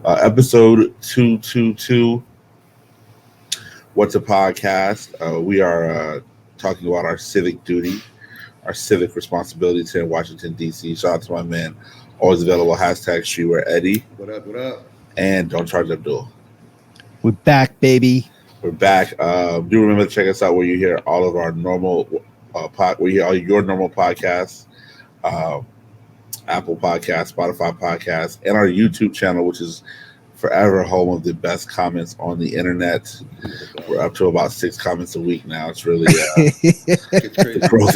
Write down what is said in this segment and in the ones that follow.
Episode 222. What's a podcast? We are talking about our civic duty, our civic responsibilities here in Washington, D.C. Shout out to my man, always available, hashtag Streetwear Eddie. What up, what up? And Don't Charge Abdul. We're back, baby. We're back. Do remember to check us out where you hear all of our normal where you hear all your normal podcasts. Apple Podcasts, Spotify Podcasts, and our YouTube channel, which is forever home of the best comments on the internet. We're up to about 6 comments a week now. It's really the growth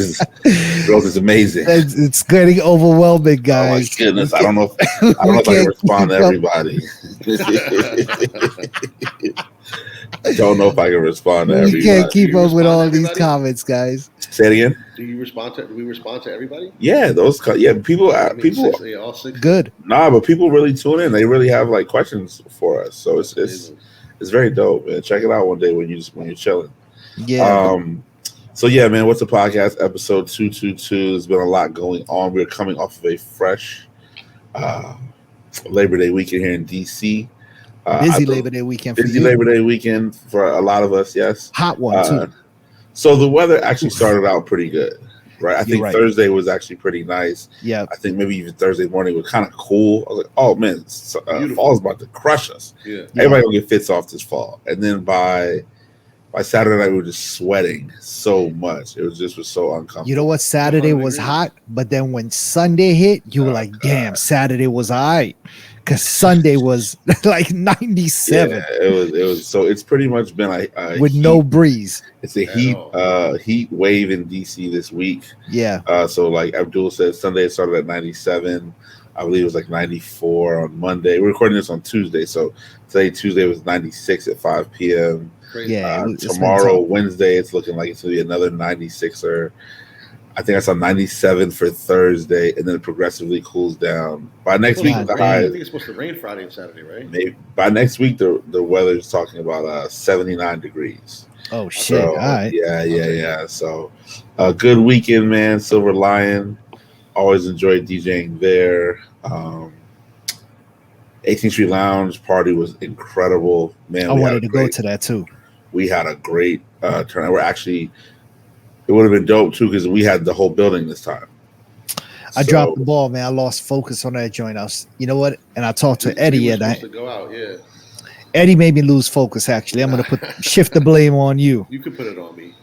is amazing. It's getting overwhelming, guys. Oh my goodness! I don't know if I can respond to everybody. I don't know if I can respond to everybody. We can't keep up with all these comments, guys. Say it again. Do we respond to everybody? Yeah, people. People. All 6. Good. Nah, but people really tune in. They really have like questions for us. So it's very dope, man. Check it out one day when you're chilling. Yeah. So yeah, man. What's a podcast? Episode 222. There's been a lot going on. We're coming off of a fresh Labor Day weekend here in DC. Busy Labor Day weekend for you. Busy Labor Day weekend for a lot of us. Yes. Hot one too. So the weather actually started out pretty good, right? I think right. Thursday was actually pretty nice. Yeah. I think maybe even Thursday morning was kind of cool. I was like, oh man, fall's about to crush us. Yeah. Everybody gonna get fits off this fall. And then by Saturday night, we were just sweating so much. It was so uncomfortable. You know what? Saturday was hot, but then when Sunday hit, you were like, damn, Saturday was all right. Because Sunday was like 97. Yeah, it was. So it's pretty much been with no breeze. It's a heat wave in DC this week. Yeah. So like Abdul said, Sunday it started at 97. I believe it was like 94 on Monday. We're recording this on Tuesday, so today Tuesday was 96 at 5 p.m. Yeah. Tomorrow Wednesday it's looking like it's gonna be another 96er. I think I saw 97 for Thursday, and then it progressively cools down. By next week, the high. I think it's supposed to rain Friday and Saturday, right? Maybe by next week, the weather is talking about 79 degrees. Oh shit! So, all right. Yeah. So, a good weekend, man. Silver Lion. Always enjoyed DJing there. 18th Street Lounge party was incredible, man. I wanted to go to that too. We had a great turnout. It would have been dope too because we had the whole building this time. I dropped the ball, man. I lost focus on that joint. You know what? And I talked to Eddie and Eddie made me lose focus. Actually, I'm gonna shift the blame on you. You could put it on me.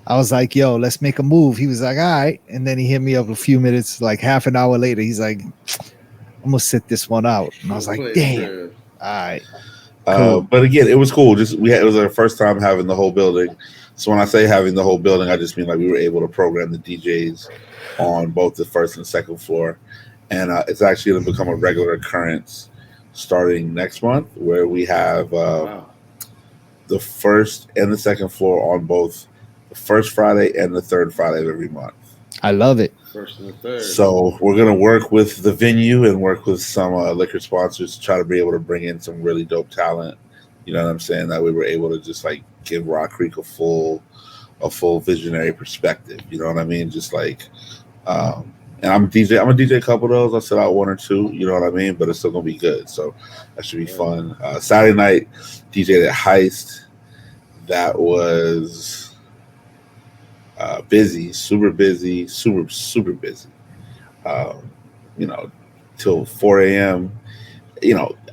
I was like, "Yo, let's make a move." He was like, "All right," and then he hit me up a few minutes, like half an hour later. He's like, "I'm gonna sit this one out," and I was like, "Damn, all right." Cool. But again, it was cool. It was our first time having the whole building. So when I say having the whole building, I just mean like we were able to program the DJs on both the first and second floor. And it's actually going to become a regular occurrence starting next month where we have the first and the second floor on both the first Friday and the third Friday of every month. I love it. First and the third. So we're going to work with the venue and work with some liquor sponsors to try to be able to bring in some really dope talent. You know what I'm saying? That we were able to just like give Rock Creek a full visionary perspective. You know what I mean? Just like, and I'm a DJ a couple of those. I'll set out 1 or 2. You know what I mean? But it's still gonna be good. So that should be fun. Saturday night, DJ at Heist. That was busy, super busy, super busy. Till 4 a.m.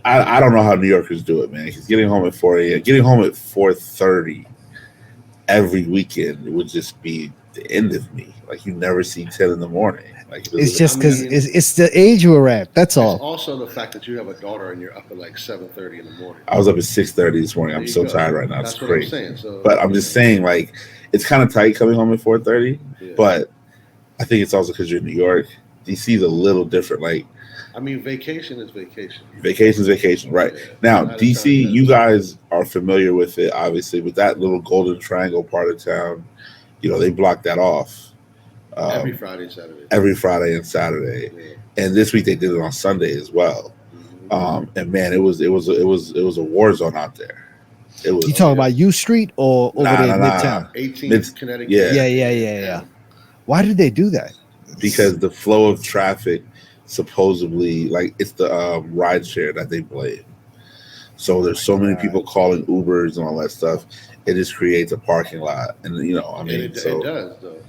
I don't know how New Yorkers do it, man. Because getting home at 4 a.m., getting home at 4:30 every weekend would just be the end of me. Like you never see 10 in the morning. Like it's just because it's the age we're at. That's all. Also, the fact that you have a daughter and you're up at like 7:30 in the morning. I was up at 6:30 this morning. I'm so tired right now. It's crazy. What I'm saying. But I'm just saying, like, it's kind of tight coming home at 4:30. Yeah. But I think it's also because you're in New York. DC is a little different. Like. I mean, vacation is vacation. Vacation is vacation, right? Yeah. Now, DC, you guys are familiar with it, obviously, with that little Golden Triangle part of town. They blocked that off. Every Friday and Saturday. Every Friday and Saturday, and this week they did it on Sunday as well. Mm-hmm. And man, it was a war zone out there. It was. You talking about U Street or over there in Midtown? 18th Connecticut. Yeah. Why did they do that? Because the flow of traffic. supposedly like it's the ride share that they blame. So there's so many people calling Ubers and all that stuff. It just creates a parking lot, and I mean, it does though.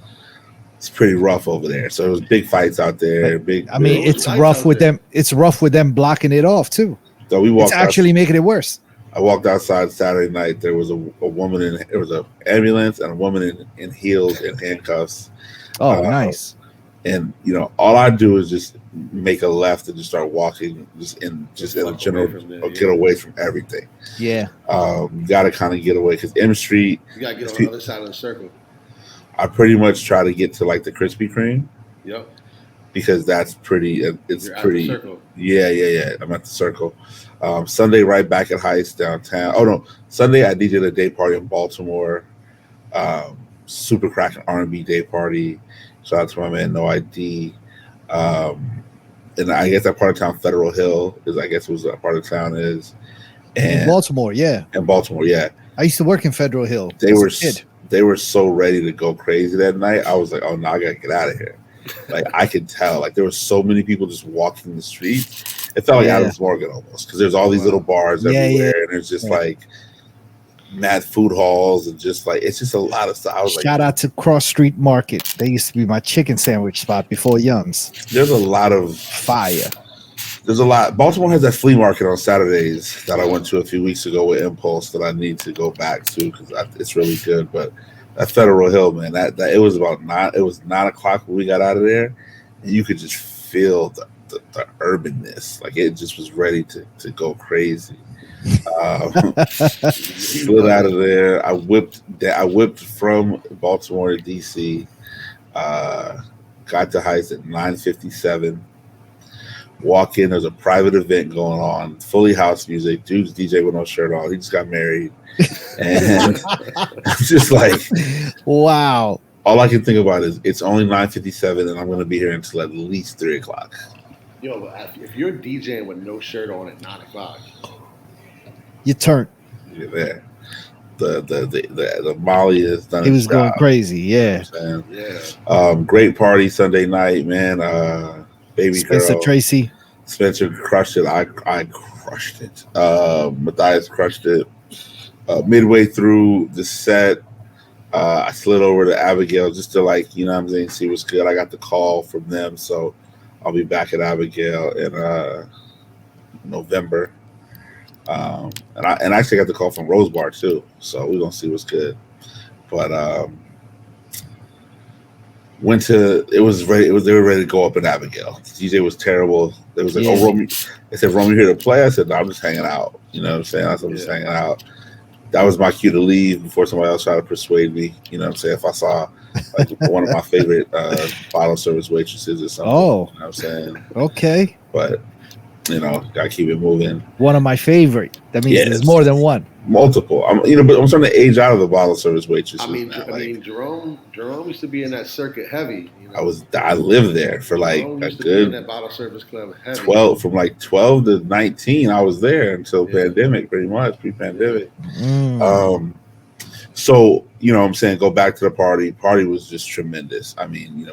It's pretty rough over there. So it was big fights out there. I mean, it's rough with them. It's rough with them blocking it off too. So we walked. It's actually making it worse. I walked outside Saturday night. There was a woman there was an ambulance and a woman in heels and handcuffs. Oh, nice. And all I do is just make a left and just start walking, just in a general, get away from everything. Yeah. You got to kind of get away because M Street. You got to get on the other side of the circle. I pretty much try to get to like the Krispy Kreme. Yep. Because that's pretty. It's You're pretty. At the circle. Yeah. I'm at the circle. Sunday, right back at Heist downtown. Oh no, Sunday I DJ'd a day party in Baltimore. Super cracking R&B day party. Shout out to my man No ID. And I guess that part of town, Federal Hill, is I guess was that part of town is. And in Baltimore, yeah. In Baltimore, yeah. I used to work in Federal Hill. They were so ready to go crazy that night. I was like, oh no, I gotta get out of here. Like I could tell, like there were so many people just walking the street. It felt like Adams Morgan almost because there's all these little bars everywhere, and there's just like mad food halls and just like it's just a lot of stuff. I was Shout out to Cross Street Market. They used to be my chicken sandwich spot before Yums. There's a lot of fire. There's a lot. Baltimore has that flea market on Saturdays that I went to a few weeks ago with Impulse that I need to go back to because it's really good. But that Federal Hill, man, that it was about 9 o'clock when we got out of there, and you could just feel the urbanness. Like it just was ready to go crazy. Slid out of there. I whipped from Baltimore to DC. Got to Heist at 9:57. Walk in, there's a private event going on, fully house music. Dude's DJ with no shirt on. He just got married. And I'm just like, wow. All I can think about is it's only 9:57 and I'm going to be here until at least 3 o'clock. Yo, if you're DJing with no shirt on at 9 o'clock, you turn. You're there. The Molly is done. He was going crazy. Yeah. Great party Sunday night, man. Baby Spencer girl. Tracy. Spencer crushed it. I crushed it. Matthias crushed it. Midway through the set, I slid over to Abigail just to see what's good. I got the call from them, so I'll be back at Abigail in November. And I actually got the call from Rose Bar too, so we're gonna see what's good. But they were ready to go up in Abigail. The DJ was terrible. They was like, "Oh, Romy," they said, "Romy here to play." I said, "No, I'm just hanging out." You know what I'm saying? I'm just hanging out. That was my cue to leave before somebody else tried to persuade me. You know what I'm saying? If I saw like one of my favorite bottle service waitresses or something. Oh, you know what I'm saying? Okay. But gotta keep it moving. One of my favorite. That means there's more than one. Multiple. But I'm trying to age out of the bottle service waitresses. I mean, Jerome used to be in that circuit heavy. I lived there for like a good that bottle service club heavy. 12 to 19. I was there until pandemic, pretty much pre-pandemic. So what I'm saying, go back to the party. Party was just tremendous. I mean,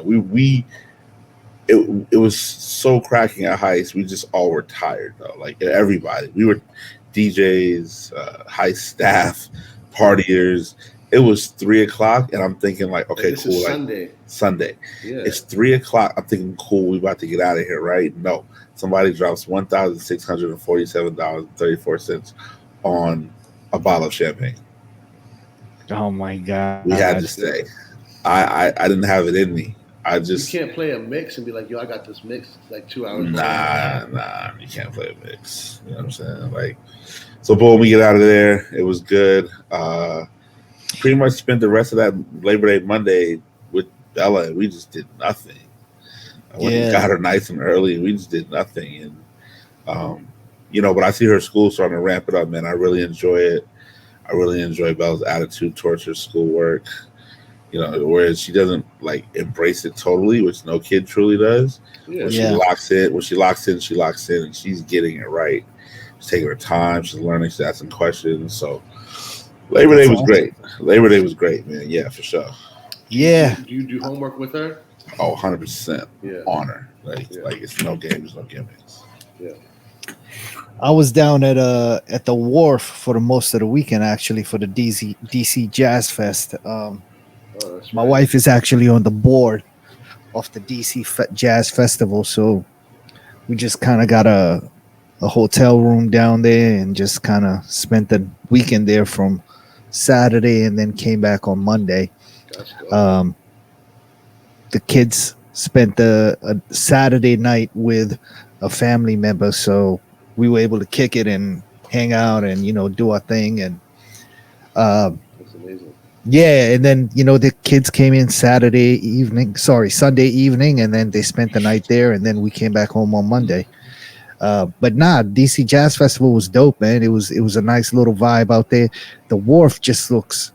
it was so cracking at Heist. We just all were tired though. Like everybody, we were DJs, Heist staff, partiers. It was 3 o'clock, and I'm thinking like, okay, cool. Sunday. Yeah. It's 3 o'clock. I'm thinking, cool. We about to get out of here, right? No, somebody drops $1,647.34 on a bottle of champagne. Oh my god! We had to stay. I didn't have it in me. You can't play a mix and be like, yo, I got this mix. It's like 2 hours. Nah, you can't play a mix. You know what I'm saying? Like, so boom, we get out of there. It was good. Pretty much spent the rest of that Labor Day Monday with Bella, and we just did nothing. I went and got her nice and early, and we just did nothing. And but I see her school starting to ramp it up, man. I really enjoy it. I really enjoy Bella's attitude towards her schoolwork. Whereas she doesn't like embrace it totally, which no kid truly does. When she locks in, she locks in, and she's getting it right. She's taking her time. She's learning. She's asking questions. So Labor Day was great. Labor Day was great, man. Yeah, for sure. Yeah. Do you do homework with her? Oh, 100% Yeah. honor. Like Yeah. like it's no games, no gimmicks. Yeah. I was down at the Wharf for the most of the weekend, actually, for the DC Jazz Fest. Oh, that's My right. wife is actually on the board of the Jazz Festival, so we just kind of got a hotel room down there and just kind of spent the weekend there from Saturday and then came back on Monday. That's dope. The kids spent a Saturday night with a family member, so we were able to kick it and hang out and do our thing. And That's amazing. yeah, and then the kids came in Sunday evening, and then they spent the night there, and then we came back home on Monday. But nah, DC Jazz Festival was dope, man. It was a nice little vibe out there. The Wharf just looks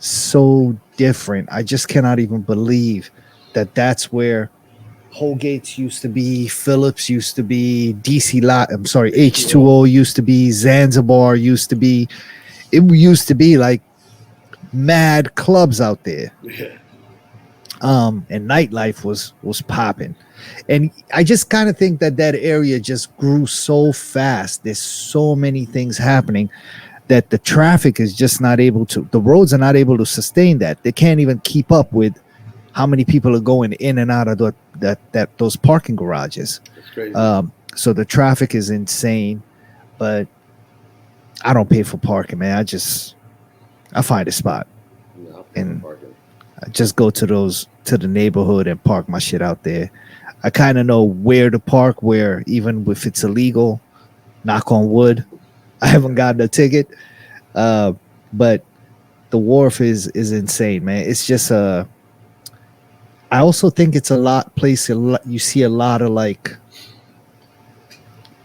so different. I just cannot even believe that that's where Holgate's used to be, Phillips used to be, H2O used to be, Zanzibar used to be. It used to be like mad clubs out there. Yeah. And nightlife was popping. And I just kind of think that area just grew so fast. There's so many things happening that the traffic is just not able to, the roads are not able to sustain that. They can't even keep up with how many people are going in and out of those parking garages. That's crazy. So the traffic is insane, but I don't pay for parking, man. I find a spot. No, and parking. I just go to the neighborhood and park my shit out there. I kind of know where to park, where even if it's illegal, knock on wood, I haven't gotten a ticket. But the Wharf is insane, man. It's just I also think it's you see a lot of like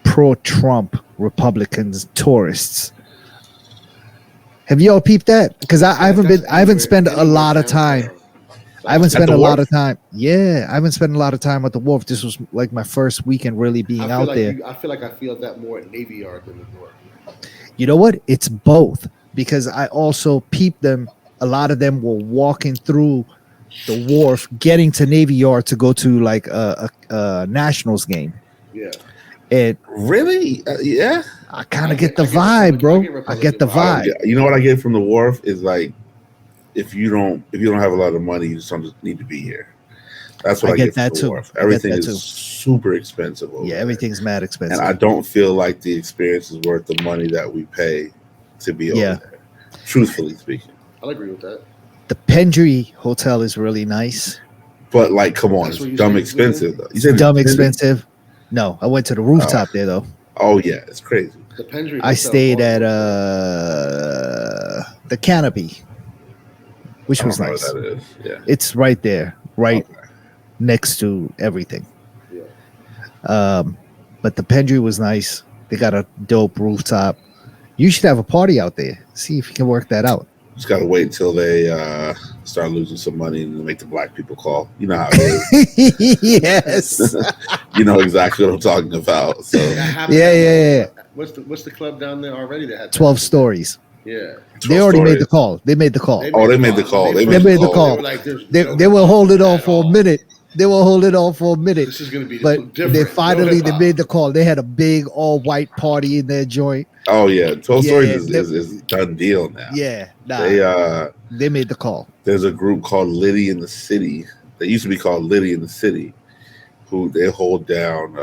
pro-Trump Republicans, tourists. Have you all peeped that? Because I haven't spent a lot of time. I haven't spent a lot of time. Yeah, I haven't spent a lot of time at the Wharf. This was like my first weekend really being out there. I feel like I feel that more at Navy Yard than the Wharf. You know what? It's both, because I also peeped them. A lot of them were walking through the Wharf, getting to Navy Yard to go to like a Nationals game. Yeah. It really, yeah. I kind of get the vibe, bro. I get the vibe. You know what I get from the Wharf is like, if you don't have a lot of money, you just don't need to be here. That's what I get from the Wharf. Everything is super expensive. Yeah, everything's mad expensive, and I don't feel like the experience is worth the money that we pay to be over there. Truthfully speaking, I'll agree with that. The Pendry Hotel is really nice, but like, come on, it's dumb expensive. Though. You said dumb expensive. No, I went to the rooftop there though. Oh yeah, it's crazy. The Pendry. I stayed at the Canopy, which was nice. What that is. Yeah, it's right there, next to everything. Yeah. But the Pendry was nice. They got a dope rooftop. You should have a party out there. See if you can work that out. Just gotta wait until they start losing some money and make the black people call. You know how it is. Yes. You know exactly what I'm talking about. So yeah. What's the club down there already that had 12 stories? Yeah. They already made the call. They made the call. They made the call. They made the call. They were holding on for a minute. They were holding on for a minute. This is going to be but different. They made the call. They had a big all-white party in their joint. Oh yeah, 12 Stories is done deal now. Yeah, they made the call. There's a group called Liddy in the City. They used to be called Liddy in the City, who they hold down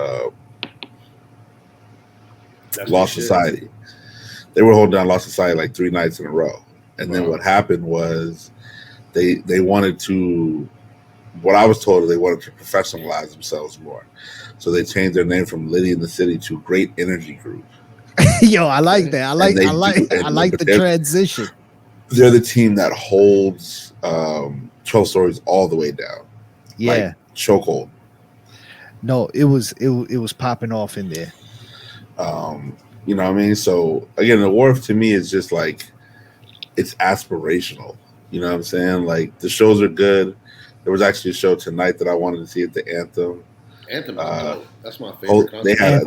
Lost Society. They were holding down Lost Society like 3 nights in a row, and then what happened was they wanted to. What I was told, they wanted to professionalize themselves more, so they changed their name from Liddy in the City to Great Energy Group. Yo, I like that. I like the transition. They're the team that holds 12 Stories all the way down. Yeah, like chokehold. No, it was popping off in there. You know what I mean? So again, the Wharf to me is just like, it's aspirational. You know what I'm saying? Like, the shows are good. There was actually a show tonight that I wanted to see at the Anthem. Anthem is dope. That's my favorite concert.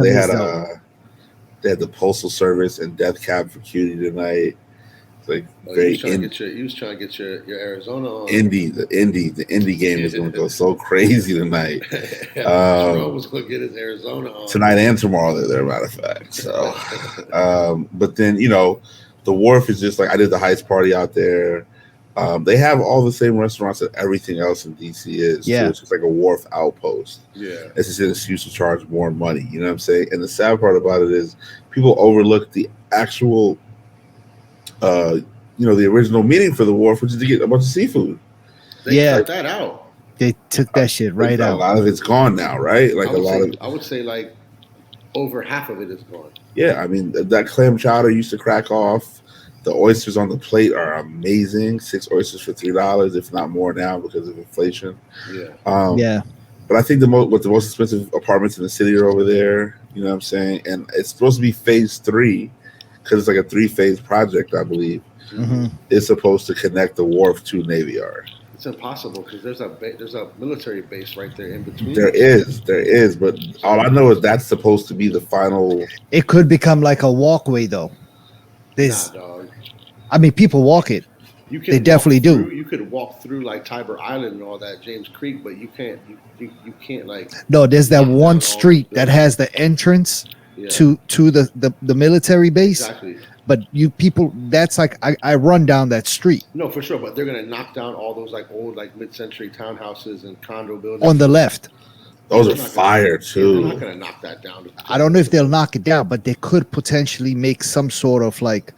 They had the Postal Service and Death Cab for Cutie tonight. It's like Oh, very you was trying to get your Arizona on. the indie game is going to go so crazy tonight. Jerome was going to get his Arizona on tonight and tomorrow. They're a matter of fact. So, but then the Wharf is just like I did the Heights party out there. They have all the same restaurants that everything else in DC is. Yeah. So it's just like a Wharf outpost. Yeah. It's just an excuse to charge more money. You know what I'm saying? And the sad part about it is people overlook the actual, the original meaning for the Wharf, which is to get a bunch of seafood. They cut that out. They took that shit right out. A lot of it's gone now, right? Like I would say like over half of it is gone. Yeah, I mean that clam chowder used to crack off. The oysters on the plate are amazing. 6 oysters for $3, if not more now because of inflation. Yeah. But I think the most expensive apartments in the city are over there. You know what I'm saying? And it's supposed to be phase 3 because it's like a 3-phase project, I believe. Mm-hmm. It's supposed to connect the Wharf to Navy Yard. It's impossible because there's a military base right there in between. There is, but all I know is that's supposed to be the final. It could become like a walkway though. Nah, dog. I mean, people walk it. They definitely do. You could walk through like Tiber Island and all that, James Creek, but you can't. You can't like. No, there's that one street that has the entrance to the military base. Exactly. But that's like I run down that street. No, for sure. But they're gonna knock down all those like old like mid-century townhouses and condo buildings on the left. Those are fire too. They're not gonna knock that down. I don't know if they'll knock it down, but they could potentially make some sort of like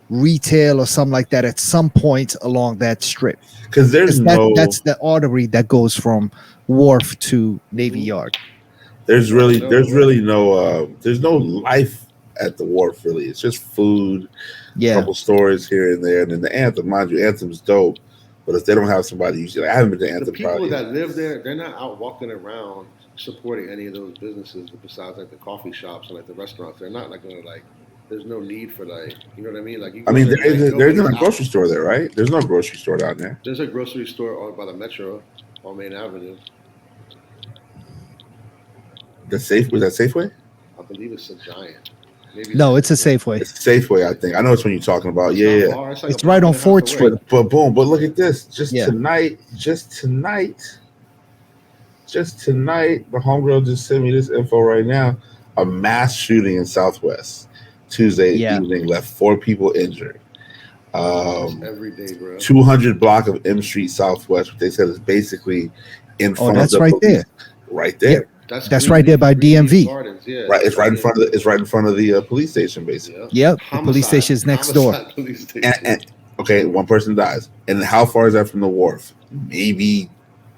retail or something like that at some point along that strip. Because that's the artery that goes from Wharf to Navy Yard. There's no life at the Wharf really. It's just food, a couple stores here and there, and then the Anthem. Mind you, Anthem's dope, but if they don't have somebody, usually I haven't been to Anthem. The people that live there, they're not out walking around supporting any of those businesses besides like the coffee shops and like the restaurants. They're not like going to like. There's no need for like, you know what I mean? Like, there isn't a grocery store there, right? There's no grocery store down there. There's a grocery store by the Metro on Main Avenue. Was that Safeway? I believe it's a Giant. No, it's a Safeway. It's Safeway, I think. I know it's when you're talking about. Yeah. It's right on 4th Street. But but look at this. Just tonight, the homegirl just sent me this info right now. A mass shooting in Southwest. Tuesday evening left 4 people injured. Every day, bro. 200 block of M Street Southwest, which they said is basically in front of the right police. there. Right there. Yeah. That's right there by DMV. Gardens, yeah. Right, it's right in front of the police station, basically. Yep, the police station is next door. And okay, 1 person dies. And how far is that from the Wharf? Maybe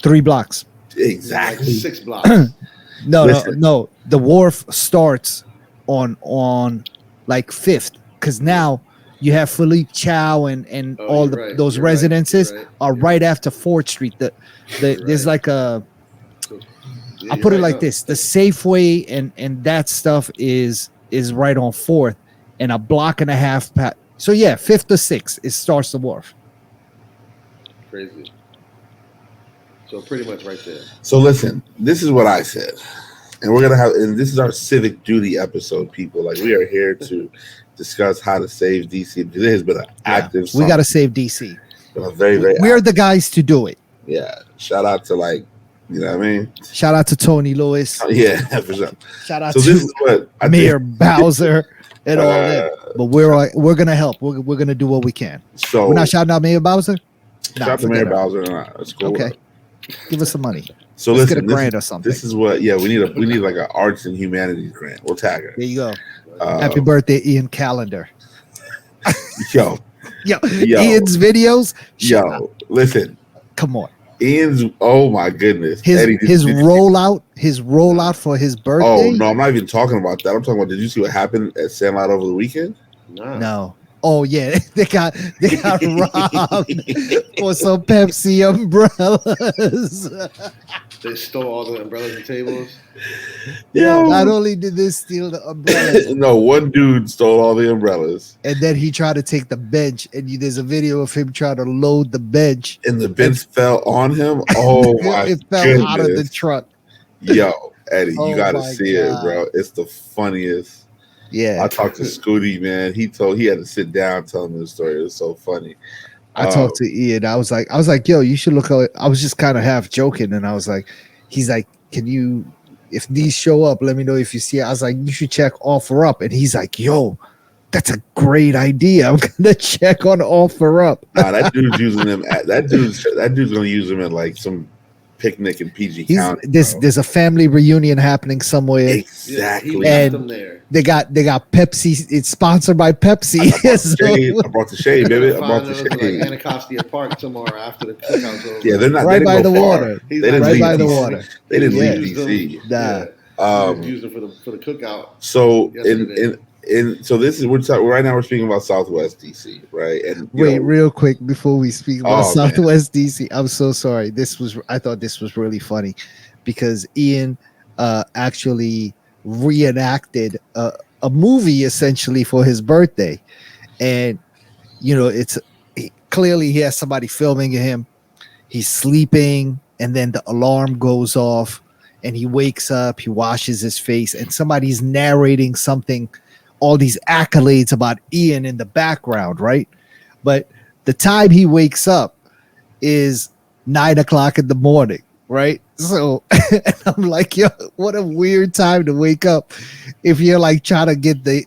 3 blocks. Exactly. Like 6 blocks. No. The Wharf starts on like 5th, because now you have Philippe Chow and those residences are right after 4th Street. There's like a. I'll put it like this: the Safeway and that stuff is right on 4th, and a block and a half. So 5th to 6th, it starts the Wharf. Crazy. So pretty much right there. So listen, this is what I said. And we're gonna and this is our civic duty episode, people. Like, we are here to discuss how to save DC. It has been an active. We gotta save DC. We're the guys to do it. Yeah. Shout out to you know what I mean? Shout out to Tony Lewis. Yeah, for sure. Shout out to Mayor Bowser and all that. But we're gonna help. We're gonna do what we can. So we're not shouting out Mayor Bowser. Shout out to Mayor Bowser. That's cool. Okay. Give us some money. So let's listen, get a grant or something. This is what, we need like an arts and humanities grant. We'll tag her. There you go. Happy birthday, Ian Calendar. Yo. Ian's videos. Listen. Come on. Ian's, oh my goodness. His rollout for his birthday. Oh no, I'm not even talking about that. I'm talking about, did you see what happened at Sandlot over the weekend? No. Oh yeah, they got robbed for some Pepsi umbrellas. They stole all the umbrellas and tables. Yeah. Not only did they steal the umbrellas, no, one dude stole all the umbrellas, and then he tried to take the bench. And there's a video of him trying to load the bench, and the bench fell on him. Oh my! It fell out of the truck. Yo, Eddie, you gotta see it, bro. It's the funniest. Yeah. I talked to Scooty, man. He had to sit down telling me the story. It was so funny. I talked to Ian. I was like, yo, you should look at. I was just kind of half joking, and I was like, he's like, can you, if these show up, let me know if you see it. I was like, you should check Offer Up, and he's like, yo, that's a great idea. I'm gonna check on Offer Up. Nah, that dude's using them. That dude's gonna use them at like some picnic in PG County. There's a family reunion happening somewhere. Exactly. He left them there. They got Pepsi. It's sponsored by Pepsi. I brought the shade, baby. I brought the Like shade. Anacostia Park tomorrow after the cookout's over. Yeah, they're not right they by didn't the go far. water. They didn't Right leave by the DC. water. They didn't Yeah. leave DC. Nah. Used them for the cookout. So yesterday. so this is right now we're speaking about Southwest DC, right? And Wait, real quick before we speak about Oh, Southwest DC, I'm so sorry. I thought this was really funny because Ian actually reenacted a movie essentially for his birthday, and clearly he has somebody filming him. He's sleeping, and then the alarm goes off, and he wakes up. He washes his face, and somebody's narrating something, all these accolades about Ian in the background, right? But the time he wakes up is 9:00 in the morning, right? So and I'm like, yo, what a weird time to wake up if you're like trying to give the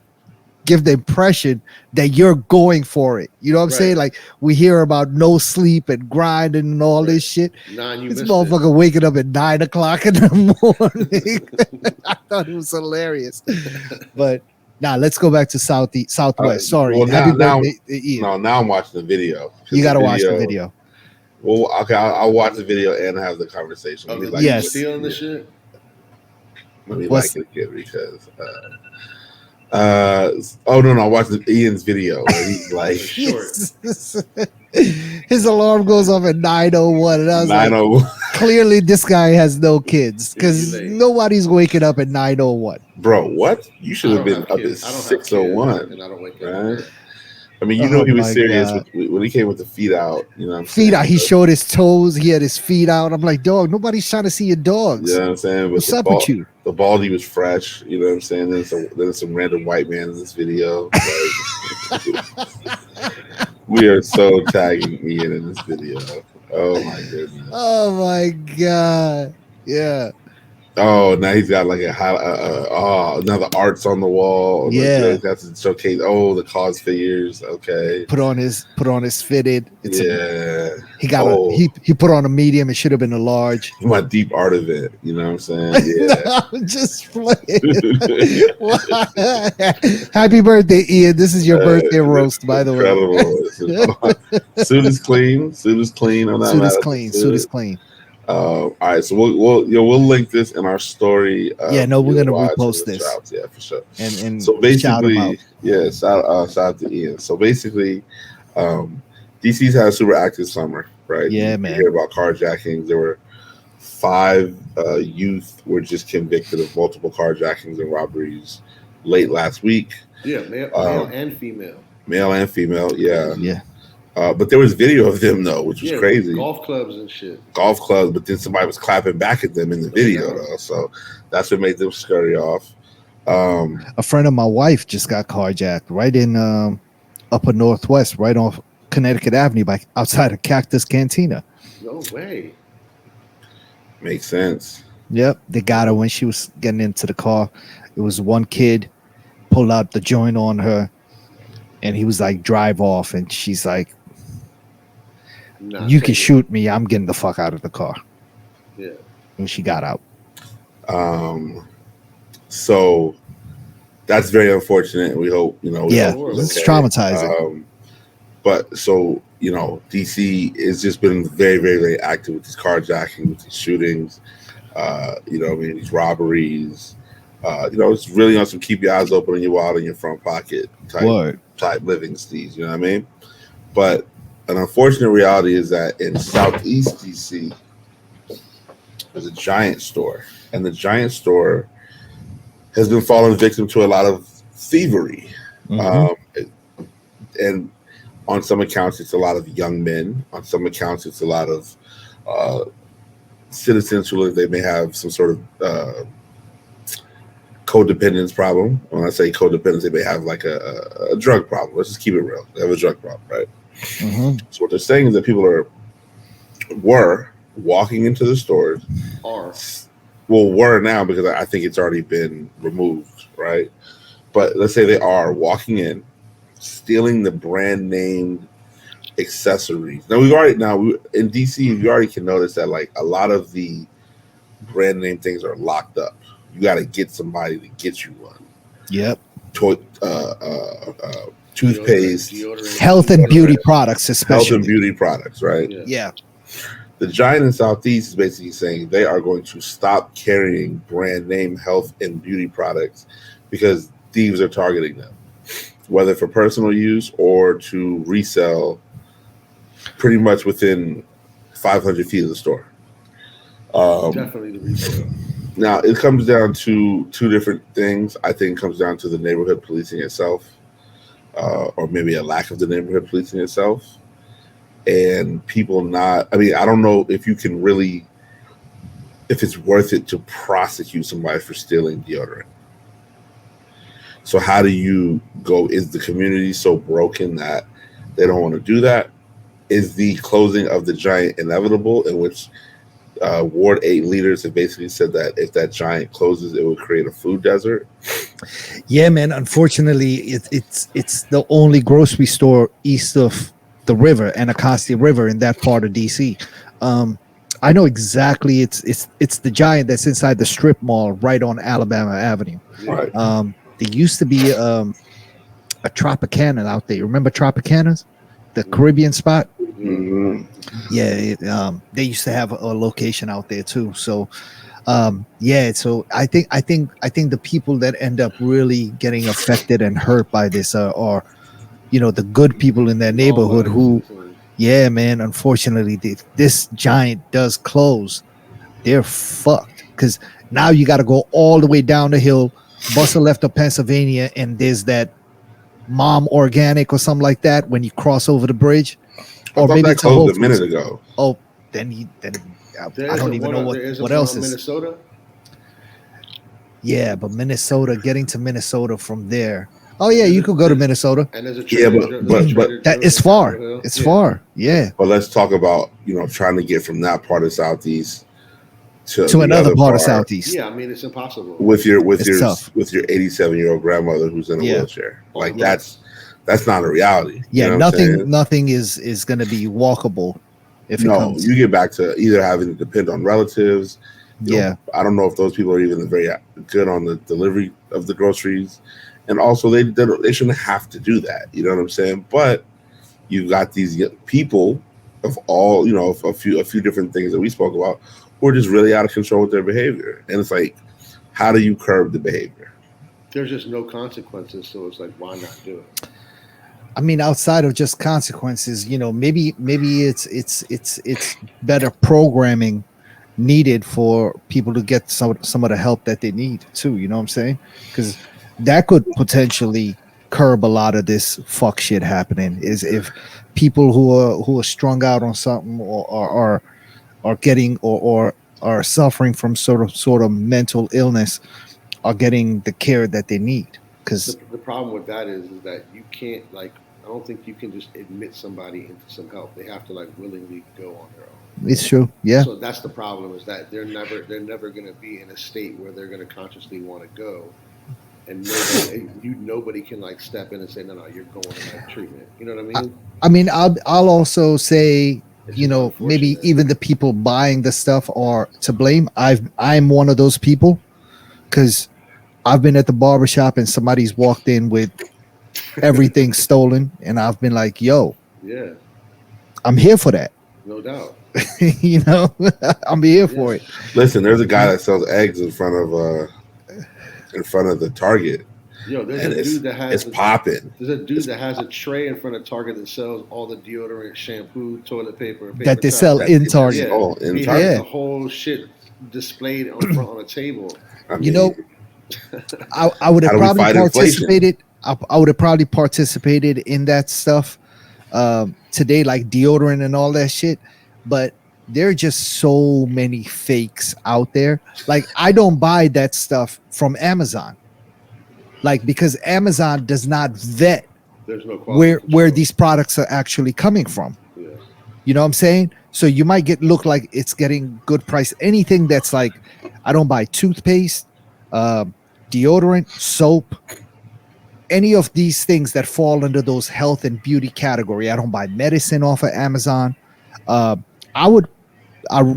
impression that you're going for it. You know what I'm saying? Like we hear about no sleep and grinding and all this shit. This motherfucker waking up at 9:00 in the morning. I thought it was hilarious. But now let's go back to Southwest. Sorry. Well, Happy now, birthday, Ian. No, now I'm watching the video. You got to watch the video. Well, okay, I'll watch the video and have the conversation. Yes. Stealing the shit. Let me like it again because. Oh no! I watched Ian's video where he's like, his alarm goes off at 9:01, and I was like, clearly this guy has no kids because nobody's waking up at 9:01. Bro, what? You should have been up at 6:01. And I don't wake right? up. I mean, he was serious when he came with the feet out. You know what I'm saying? Feet out. He showed his toes. He had his feet out. I'm like, dog, nobody's trying to see your dogs. You know what I'm saying? But what's up with you? The baldy was fresh. You know what I'm saying? There's some random white man in this video. We are so tagging Ian in this video. Oh my goodness. Oh my god. Yeah. Oh, now he's got like now the art's on the wall. Yeah, that's to showcase. Oh, the cause figures. Okay. Put on his fitted. He got he put on a medium. It should have been a large. My deep art event. You know what I'm saying? Yeah. I'm just playing. Happy birthday, Ian. This is your birthday roast, by the way. Suit is clean. Suit is clean. Suit is clean. All right, so we'll link this in our story. We're gonna repost this. Yeah, for sure. And so basically, shout out to Ian. So basically, DC's had a super active summer, right? Yeah, man. You hear about carjackings. There were 5 youth were just convicted of multiple carjackings and robberies late last week. Yeah, male and female. Male and female, yeah. Yeah. But there was video of them though, which was crazy. Golf clubs and shit. Golf clubs, but then somebody was clapping back at them in the video though, so that's what made them scurry off. A friend of my wife just got carjacked right in upper Northwest, right off Connecticut Avenue, outside of Cactus Cantina. No way. Makes sense. Yep, they got her when she was getting into the car. It was one kid pulled out the joint on her, and he was like, "Drive off," and she's like, "You can shoot me. I'm getting the fuck out of the car." Yeah. And she got out. So that's very unfortunate. We hope, it's traumatizing. But so, DC has just been very, very, very active with these carjacking, with these shootings, these robberies. It's really on some keep your eyes open and your wallet in your front pocket type living steeds, you know what I mean? But an unfortunate reality is that in Southeast DC, there's a Giant store, and the Giant store has been falling victim to a lot of thievery. Mm-hmm. And on some accounts, it's a lot of young men. On some accounts, it's a lot of citizens who they may have some sort of codependence problem. When I say codependence, they may have like a drug problem. Let's just keep it real. They have a drug problem, right? Mhm. So what they're saying is that people were walking into the stores, Or were now because I think it's already been removed, right? But let's say they are walking in, stealing the brand name accessories. Now in DC, you already can notice that like a lot of the brand name things are locked up. You got to get somebody to get you one. Yep. Toothpaste, deodorant, Health and beauty deodorant, products, health especially. and beauty products, right? Yeah. The giant in Southeast is basically saying they are going to stop carrying brand name health and beauty products because thieves are targeting them, whether for personal use or to resell pretty much within 500 feet of the store. Definitely the resale. Now, it comes down to two different things. I think it comes down to the neighborhood policing itself, or maybe a lack of the neighborhood policing itself. And people not, I mean, I don't know if you can really, if it's worth it to prosecute somebody for stealing deodorant. So how do you go? Is the community so broken that they don't want to do that? Is the closing of the giant inevitable, in which Ward 8 leaders have basically said that if that giant closes, it will create a food desert? Yeah, man. Unfortunately, it's the only grocery store east of the river, Anacostia River, in that part of DC. I know exactly. It's the giant that's inside the strip mall right on Alabama Avenue. Right. There used to be a Tropicana out there. Remember Tropicanas, the Caribbean spot? Mhm. Yeah, they used to have a location out there too. So yeah, so I think the people that end up really getting affected and hurt by this are the good people in that neighborhood who, yeah, man, unfortunately this giant does close. They're fucked because now you got to go all the way down the hill, bust a left of Pennsylvania, and there's that Mom Organic or something like that when you cross over the bridge, I or thought maybe that it's a Whole closed a Foods. minute ago. Oh, then I don't even know what else is. Minnesota. Yeah, but Minnesota, getting to Minnesota from there. Oh yeah, you could go to Minnesota. And there's a Yeah, but That it's far. It's far. Yeah. But let's talk about trying to get from that part of Southeast to To the another other part of Southeast. Yeah, I mean it's impossible. with your It's tough. 87-year-old grandmother who's in a Yeah. wheelchair. Like yeah. that's not a reality. Yeah, You know what I'm saying? nothing is going to be walkable if it No, comes. you get back to either having to depend on relatives. Yeah. I don't know if those people are even very good on the delivery of the groceries, and also they shouldn't have to do that. You know what I'm saying? But you've got these people of all a few different things that we spoke about who are just really out of control with their behavior, and it's like, how do you curb the behavior? There's just no consequences, so it's like, why not do it? I mean, outside of just consequences, maybe it's better programming needed for people to get some of the help that they need too. You know what I'm saying? Because that could potentially curb a lot of this fuck shit happening. Is if people who are strung out on something or are getting or are suffering from sort of mental illness are getting the care that they need. Because The problem with that is that you can't I don't think you can just admit somebody into some help. They have to willingly go on their own. it's true. Yeah. So that's the problem, is that they're never going to be in a state where they're going to consciously want to go, and nobody can step in and say no, you're going to treatment. You know what I mean? I mean, I'll also say, It's just maybe unfortunate. even the people buying the stuff are to blame. I'm one of those people because I've been at the barbershop and somebody's walked in with everything stolen, and I've been like, yo, Yeah, I'm here for that. no doubt. I'm here for it. Listen, there's a guy that sells eggs in front of the Target, Yo, there's and a dude that has it's popping. There's a dude that has a tray in front of Target that sells all the deodorant, shampoo, toilet paper That they towels. sell in Target. Yeah, Oh, in he Target. has the whole shit displayed on a table. I You mean, know, I would have How do we probably fight inflation? participated. I would have probably participated in that stuff today, like deodorant and all that shit. But there are just so many fakes out there. Like, I don't buy that stuff from Amazon. like because Amazon does not vet There's no quality where control. these products are actually coming from. Yeah. You know what I'm saying? So you might look like it's getting good price. Anything that's like, I don't buy toothpaste, uh, deodorant, soap, any of these things that fall under those health and beauty category. I don't buy medicine off of Amazon. Uh, I would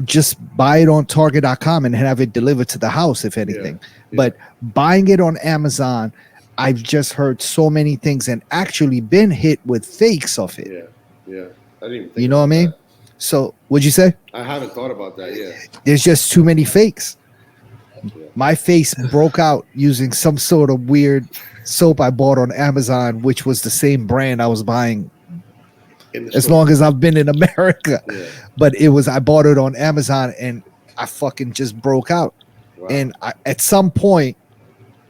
just buy it on Target.com and have it delivered to the house, if anything. Yeah. But buying it on Amazon, I've just heard so many things and actually been hit with fakes of it. Yeah. I didn't even think You know what I about mean? that. So what'd you say? I haven't thought about that. Yeah. There's just too many fakes. Yeah. My face broke out using some sort of weird soap I bought on Amazon, which was the same brand I was buying In the as store. long as I've been in America. Yeah. But I bought it on Amazon and I fucking just broke out. Wow. And at some point,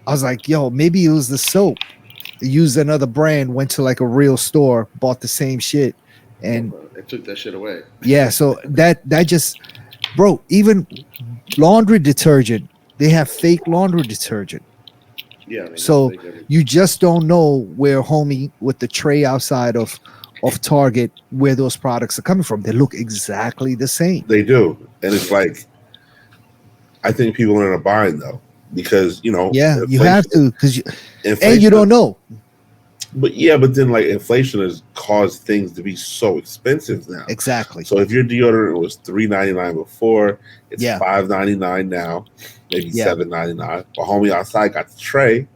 I was like, yo, maybe it was the soap. I used another brand, went to like a real store, bought the same shit. And They took that shit away. yeah, so that just, bro, even laundry detergent, they have fake laundry detergent. Yeah. I mean, So that's like you just don't know where homie with the tray outside of Target, where those products are coming from. They look exactly the same. They do, and it's like, I think people are in a bind though, because Yeah, you have to, because inflation, you don't know. But then like inflation has caused things to be so expensive now. Exactly. So if your deodorant was $3.99 before, it's Yeah. $5.99 now, maybe Yeah. $7.99. But homie outside got the tray.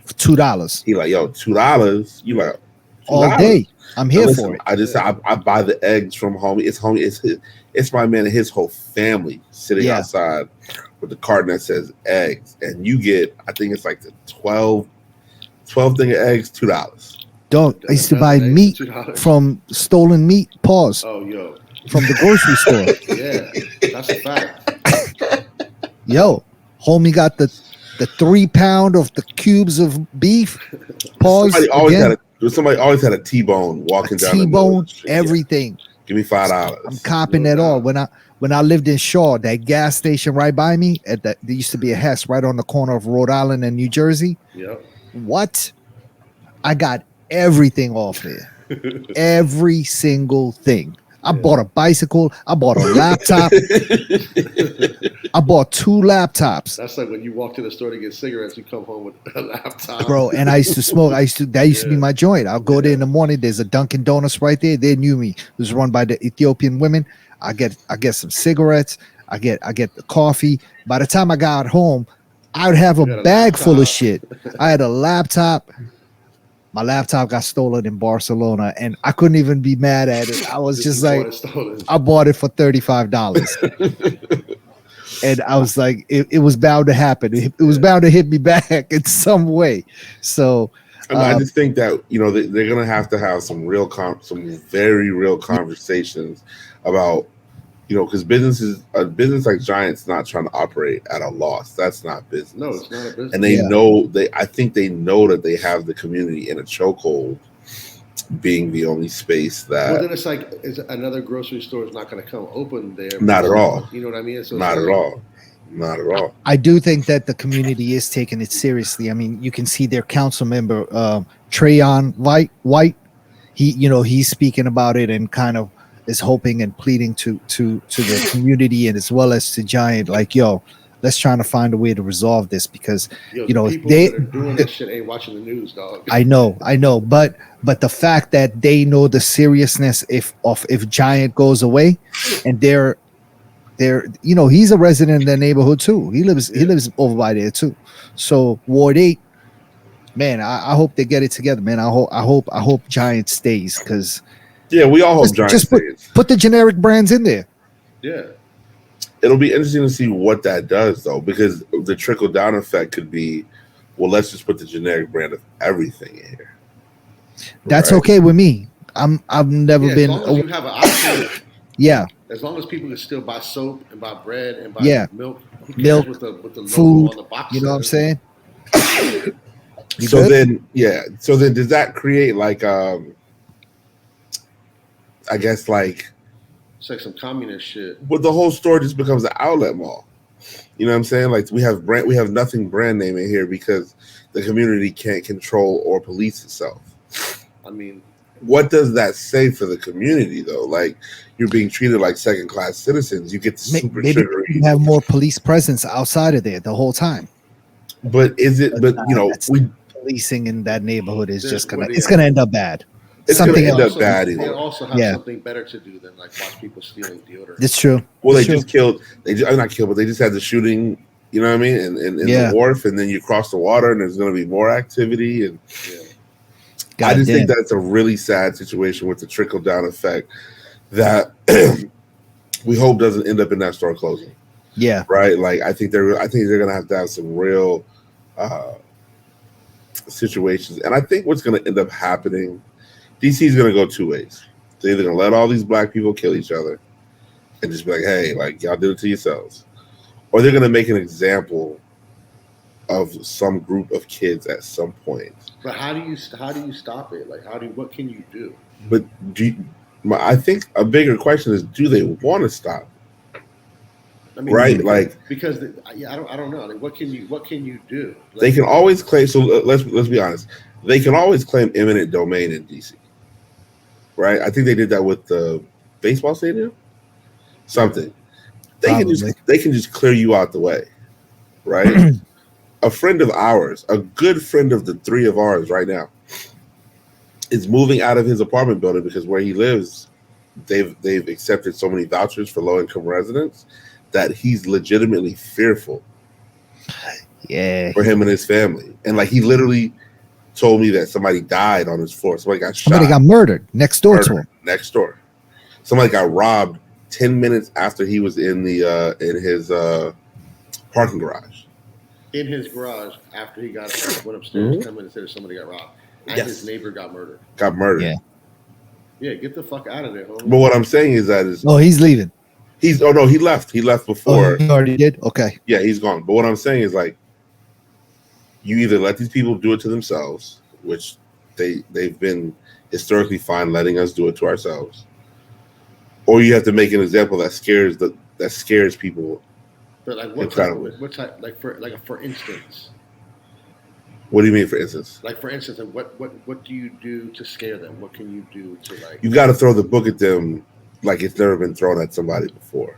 $2 He like, yo, $2. You like all $2? day. I'm here Listen, for it. I buy the eggs from homie. It's my man and his whole family sitting Yeah. outside with the carton that says eggs, and you get, I think it's like the 12 thing of eggs, $2. Dog, I used to buy meat from stolen meat. Pause. Oh, yo. From the grocery store. Yeah, that's a fact. Yo, homie got the 3 pound of the cubes of beef. Pause. Somebody always had a T-bone walking down the T-bone, street. everything. Give me $5. I'm copping that all. When I lived in Shaw, that gas station right by me, there used to be a Hess right on the corner of Rhode Island and New Jersey. Yep. What? I got everything off there. Every single thing. I bought a bicycle. I bought a laptop. I bought 2 laptops. That's like when you walk to the store to get cigarettes, you come home with a laptop. Bro, and I used to smoke. That used to be my joint. I'll go there in the morning. There's a Dunkin' Donuts right there. They knew me. It was run by the Ethiopian women. I get some cigarettes. I get the coffee. By the time I got home, I would have a bag full of shit. I had a laptop. My laptop got stolen in Barcelona, and I couldn't even be mad at it. I was just like, I bought it for $35. And I was like, it was bound to happen. It was bound to hit me back in some way. So I just think that they're gonna have to have some very real conversations about because a business like Giant's not trying to operate at a loss. That's not business. No, it's not a business. And I think they know that they have the community in a chokehold, being the only space that. Well, then it's like another grocery store is not going to come open there. Not at all. You know what I mean? So not at all. Not at all. I do think that the community is taking it seriously. I mean, you can see their council member, Tremaine White. He's speaking about it and kind of is hoping and pleading to the community and as well as to Giant, like, yo, let's try to find a way to resolve this because people that are doing this shit ain't watching the news, dog. I know, but the fact that they know the seriousness if Giant goes away, and they're he's a resident in the neighborhood too. He lives over by there too. So Ward 8, man, I hope they get it together, man. I hope Giant stays because. Yeah, we all hope Giant stays. Put the generic brands in there. Yeah. It'll be interesting to see what that does, though, because the trickle-down effect could be, well, let's just put the generic brand of everything in here. That's okay with me. I've never been. As long as you have an option. Yeah. As long as people can still buy soap and buy bread and buy milk with the food, logo on the box. You know what I'm saying? So then does that create like I guess like it's like some communist shit. But the whole store just becomes an outlet mall. You know what I'm saying? Like we have nothing brand name in here because the community can't control or police itself. I mean, what does that say for the community though? Like you're being treated like second class citizens. You get the super maybe sugary. you have more police presence outside of there the whole time. But is it? But you know, we policing in that neighborhood is just gonna Well, it's gonna end up bad. It's Something gonna end else. up bad. They Anyway. also have something better to do than like watch people stealing deodorant. It's true. Well, It's they true. just killed. They just, not killed, but they just had the shooting. You know what I mean? In Yeah. the wharf, and then you cross the water, and there's going to be more activity. And Yeah. I just think that's a really sad situation with the trickle down effect that we hope doesn't end up in that store closing. Yeah. Right. Like I think they're going to have some real situations, and I think what's going to end up happening, DC is going to go two ways. They're either going to let all these black people kill each other, and just be like, hey, like y'all did it to yourselves, or they're going to make an example of some group of kids at some point. But how do you stop it? Like what can you do? But I think a bigger question is, do they want to stop? I mean, right, like because I don't know. Like, what can you do? Like, they can always claim. So let's be honest. They can always claim eminent domain in DC. Right, I think they did that with the baseball stadium. Something they can just clear you out the way, right? A friend of ours, a good friend of the three of ours right now, is moving out of his apartment building because where he lives, they've accepted so many vouchers for low income residents that he's legitimately fearful. Yeah, for him and his family, and like he literally told me that somebody died on his floor. Somebody got shot. Somebody got murdered next door to him. Next door, somebody got robbed 10 minutes after he was in his parking garage. In his garage after he went upstairs, 10 minutes later, somebody got robbed, and his neighbor got murdered. Yeah, get the fuck out of there, homie. But what I'm saying is that he's leaving. He left. He left before. He already did. Okay. Yeah, he's gone. But what I'm saying is like, you either let these people do it to themselves, which they've been historically fine letting us do it to ourselves, or you have to make an example that scares people. But like what type? Like for instance. What do you mean, for instance? Like for instance, what do you do to scare them? What can you do to like? You got to throw the book at them like it's never been thrown at somebody before.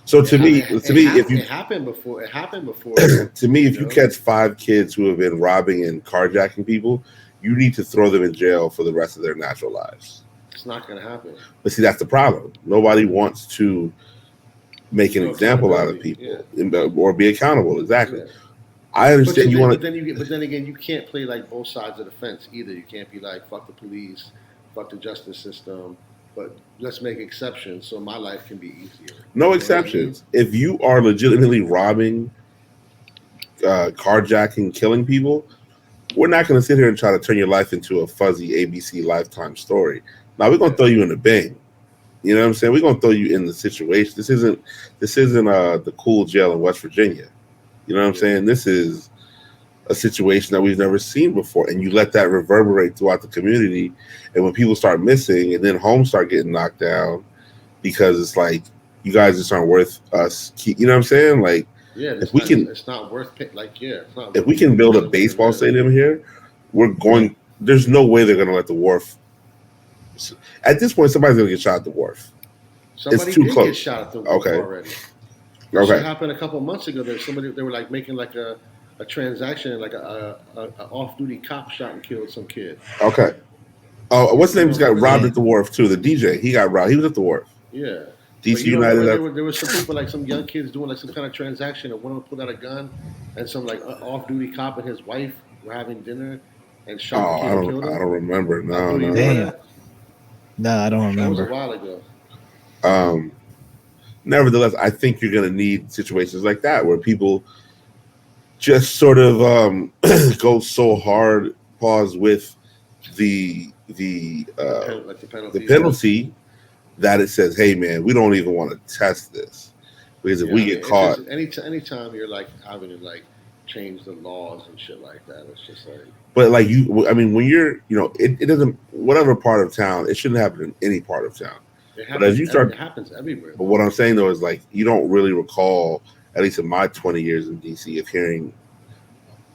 So to me, it happened before. To me, if you catch 5 kids who have been robbing and carjacking people, you need to throw them in jail for the rest of their natural lives. It's not going to happen. But see, that's the problem. Nobody wants to make an example out of people or be accountable. Exactly. Yeah. I understand you want to. But then again, you can't play like both sides of the fence either. You can't be like, fuck the police, fuck the justice system, but let's make exceptions so my life can be easier. No exceptions. I mean? If you are legitimately robbing, carjacking, killing people, we're not going to sit here and try to turn your life into a fuzzy ABC Lifetime story. Now we're going to throw you in the bin. You know what I'm saying? We're going to throw you in the situation. This isn't the cool jail in West Virginia. You know what I'm saying? This is a situation that we've never seen before, and you let that reverberate throughout the community. And when people start missing, and then homes start getting knocked down, because it's like you guys just aren't worth us. You know what I'm saying? Like, it's not worth it. Like, if we can build a baseball stadium here, we're going. There's no way they're going to let the Wharf. At this point, somebody's going to get shot at the Wharf. Somebody did get shot at the Wharf already. Okay. It happened a couple months ago. They were like making like a transaction, like a off-duty cop shot and killed some kid. Okay. Oh, what's his name? Got robbed at the Wharf too. The DJ, he got robbed. He was at the Wharf. Yeah. DC United. There were some people, like some young kids, doing like some kind of transaction, and one of them pulled out a gun, and some like off-duty cop and his wife were having dinner, and shot the kid and killed him. I don't remember. No. Damn. No, I don't remember. That was a while ago. Nevertheless, I think you're going to need situations like that where people just sort of go so hard with the penalty that it says, "Hey, man, we don't even want to test this because if we get caught." Anytime you're like having to like change the laws and shit like that, it's just like. But like when you're, it doesn't. Whatever part of town, it shouldn't happen in any part of town. It happens everywhere. But what I'm saying though is like you don't really recall, at least in my 20 years in DC, of hearing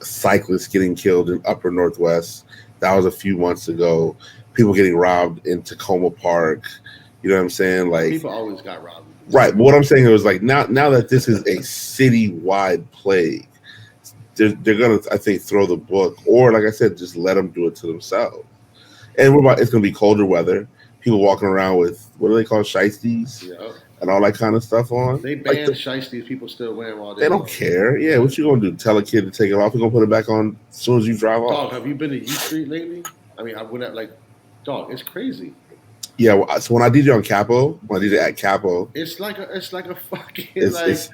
cyclists getting killed in Upper Northwest. That was a few months ago. People getting robbed in Tacoma Park. You know what I'm saying? Like, people always got robbed. Right. But what I'm saying is, like, now that this is a citywide plague, they're gonna, I think, throw the book, or like I said, just let them do it to themselves. And it's gonna be colder weather. People walking around with, what do they call, shiesties? Yeah. And all that kind of stuff on. They banned shiesties. People still wear them all day. They don't care. Yeah, what you gonna do? Tell a kid to take it off? You're gonna put it back on as soon as you drive off. Dog, have you been to U Street lately? I mean, I went at dog, it's crazy. Yeah, so when I DJ on Capo, when I DJ at Capo, it's like a fucking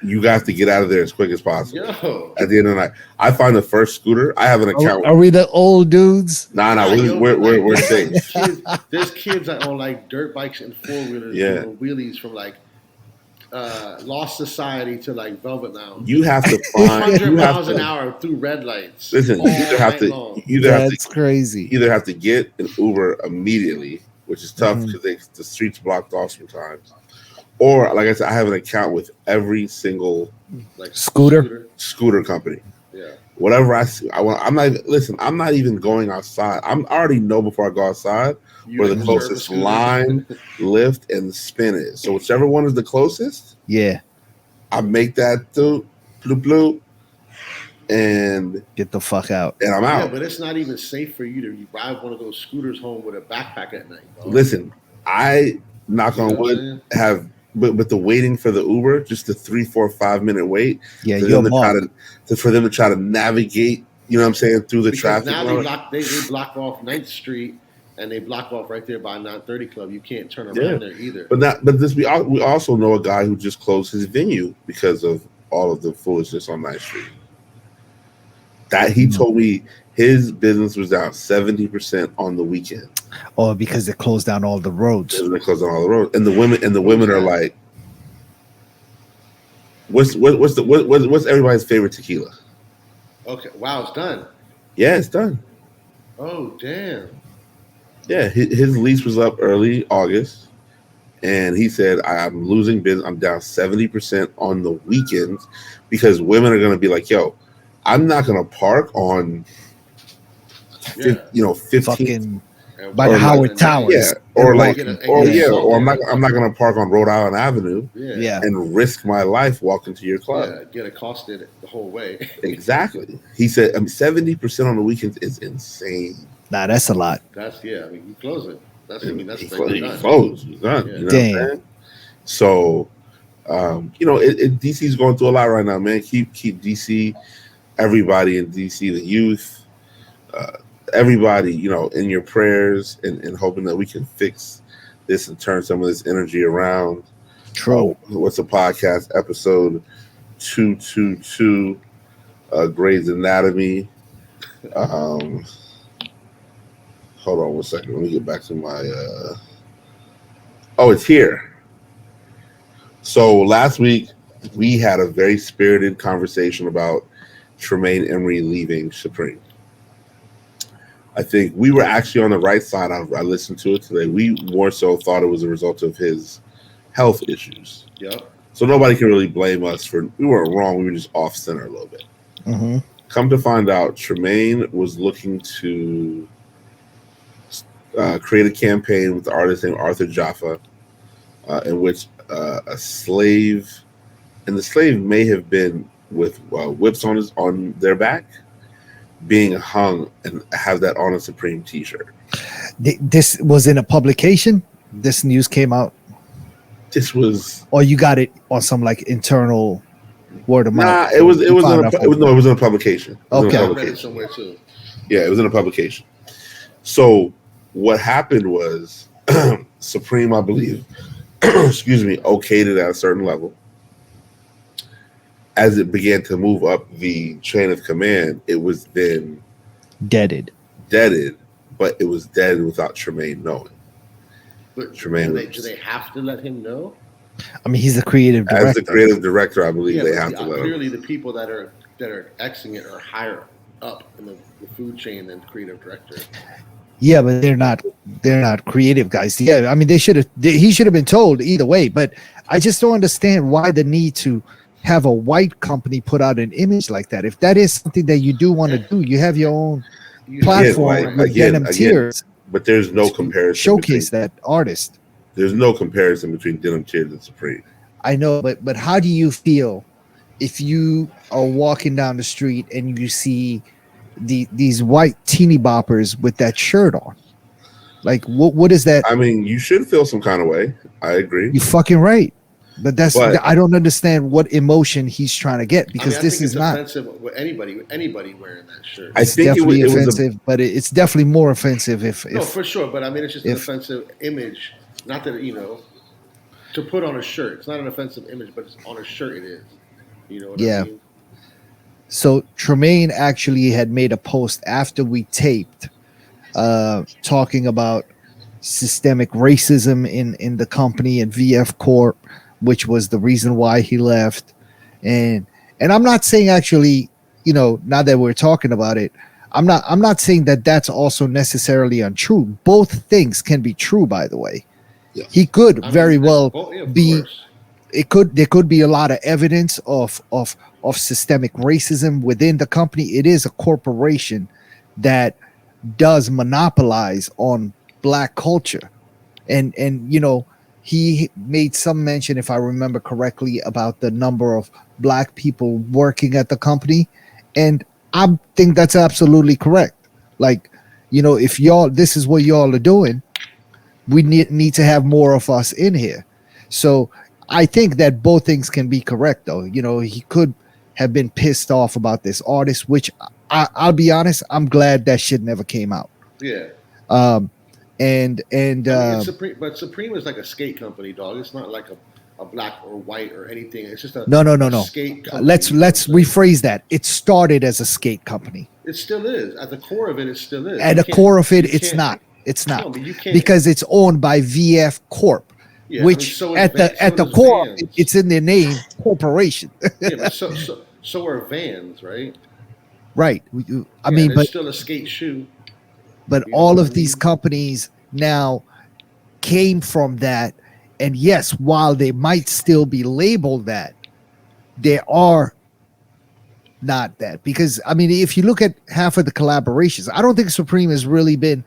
you guys to get out of there as quick as possible. Yo. At the end of the night, I find the first scooter. I have an account. Are we the old dudes? Nah, we're safe. There's kids that on like dirt bikes and 4-wheelers doing wheelies from like Lost Society to like Velvet Lounge. You have to find 100 miles an hour through red lights. Listen, That's crazy. Either have to get an Uber immediately, which is tough because the streets blocked off sometimes. Or, like I said, I have an account with every single scooter company. Yeah. Whatever I see, I'm not even going outside. I already know before I go outside where the closest line, lift, and spin is. So whichever one is the closest, I make that blue, and get the fuck out. And I'm out. Yeah, but it's not even safe for you to ride one of those scooters home with a backpack at night. Dog. Listen, I knock on wood have, but the waiting for the Uber, just the 3, 4, 5 minute wait. Yeah, for them to try to navigate. You know what I'm saying, through the traffic. Now they block off 9th Street. And they block off right there by 930 Club. You can't turn around there either. We also know a guy who just closed his venue because of all of the foolishness on 9th Street. That he told me his business was down 70% on the weekend. Oh, because they closed down all the roads. They closed down all the roads, and the women are like, what's everybody's favorite tequila? Okay, wow, it's done. Yeah, it's done. Oh, damn. Yeah, his lease was up early August, and he said, I'm losing business. I'm down 70% on the weekends because women are going to be like, yo, I'm not going to park on, 15 by the Howard Towers. Yeah, or I'm not going to park on Rhode Island Avenue and risk my life walking to your club. Yeah, get accosted the whole way. Exactly. He said 70% on the weekends is insane. Nah, that's a lot. You close it. That's he closed. He's done. Yeah. You know Damn. what I'm saying? So, DC's going through a lot right now, man. Keep DC, everybody in DC, the youth, everybody, in your prayers and hoping that we can fix this and turn some of this energy around. True. What's a podcast episode 222? Grey's Anatomy. Hold on 1 second. Let me get back to my. It's here. So last week we had a very spirited conversation about Tremaine Emory leaving Supreme. I think we were actually on the right side. I listened to it today. We more so thought it was a result of his health issues. Yep. So nobody can really blame us for. We weren't wrong. We were just off center a little bit. Mm-hmm. Come to find out, Tremaine was looking to create a campaign with the artist named Arthur Jaffa, in which a slave, and the slave may have been with whips on their back, being hung and have that on a Supreme T-shirt. This was in a publication. This news came out. This was, or you got it on some like internal word of mouth. Nah, it was in a publication. Okay, I read it somewhere too. Yeah, it was in a publication. So what happened was Supreme, I believe, okayed it at a certain level. As it began to move up the chain of command, it was then deaded, but it was dead without Tremaine knowing. But Tremaine, do they have to let him know? I mean, he's the creative director. As the creative director, I believe they have to let him. Clearly, the people that are Xing it are higher up in the food chain than the creative director. Yeah, but they're not creative guys. Yeah, I mean, he should have been told either way. But I just don't understand why the need to have a white company put out an image like that. If that is something that you do want to do, you have your own You platform like, with denim again, tears but there's no to comparison showcase between that artist. there's no comparison between Denim Tears and Supreme. I know, but how do you feel if you are walking down the street and you see these white teeny boppers with that shirt on? Like, what is that? I mean, you should feel some kind of way. I agree. You fucking right. But But I don't understand what emotion he's trying to get, because I this think is it's not. offensive with anybody wearing that shirt. I It's think definitely it was offensive, but it's definitely more offensive if No, for sure. But I mean, it's just an if- offensive image. Not that to put on a shirt. It's not an offensive image, but it's on a shirt. It is. You know what Yeah. I mean? So Tremaine actually had made a post after we taped, talking about systemic racism in the company and VF Corp, which was the reason why he left. And I'm not saying, actually, now that we're talking about it, I'm not saying that that's also necessarily untrue. Both things can be true, by the way. Yeah. He could I mean, very well of be. course. There could be a lot of evidence of systemic racism within the company. It is a corporation that does monopolize on Black culture, and he made some mention, if I remember correctly, about the number of Black people working at the company, and I think that's absolutely correct. Like, if this is what y'all are doing, we need to have more of us in here. So I think that both things can be correct, though. He could have been pissed off about this artist, which I'll be honest, I'm glad that shit never came out. Yeah. And It's Supreme, but Supreme is like a skate company, dog. It's not like a black or white or anything. It's just a no. skate company. Let's rephrase that. It started as a skate company. It still is. At the core of it, it still is. At the core of it, it's not. It's not, No, but you can't, because it's owned by VF Corp, yeah, which so at is the core, Vans. it's in their name, corporation. Yeah, but so are Vans, right? Right. I Yeah, mean, it's but still a skate shoe. But You know all what of I these mean? companies now came from that. And yes, while they might still be labeled that, they are not that. Because, I mean, if you look at half of the collaborations, I don't think Supreme has really been,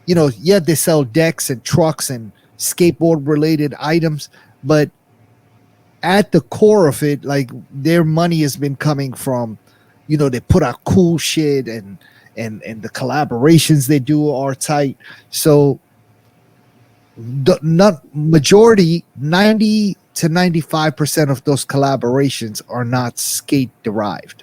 they sell decks and trucks and skateboard related items, but at the core of it, like, their money has been coming from, they put out cool shit, and the collaborations they do are tight. So the not majority, 90 to 95% of those collaborations are not skate derived.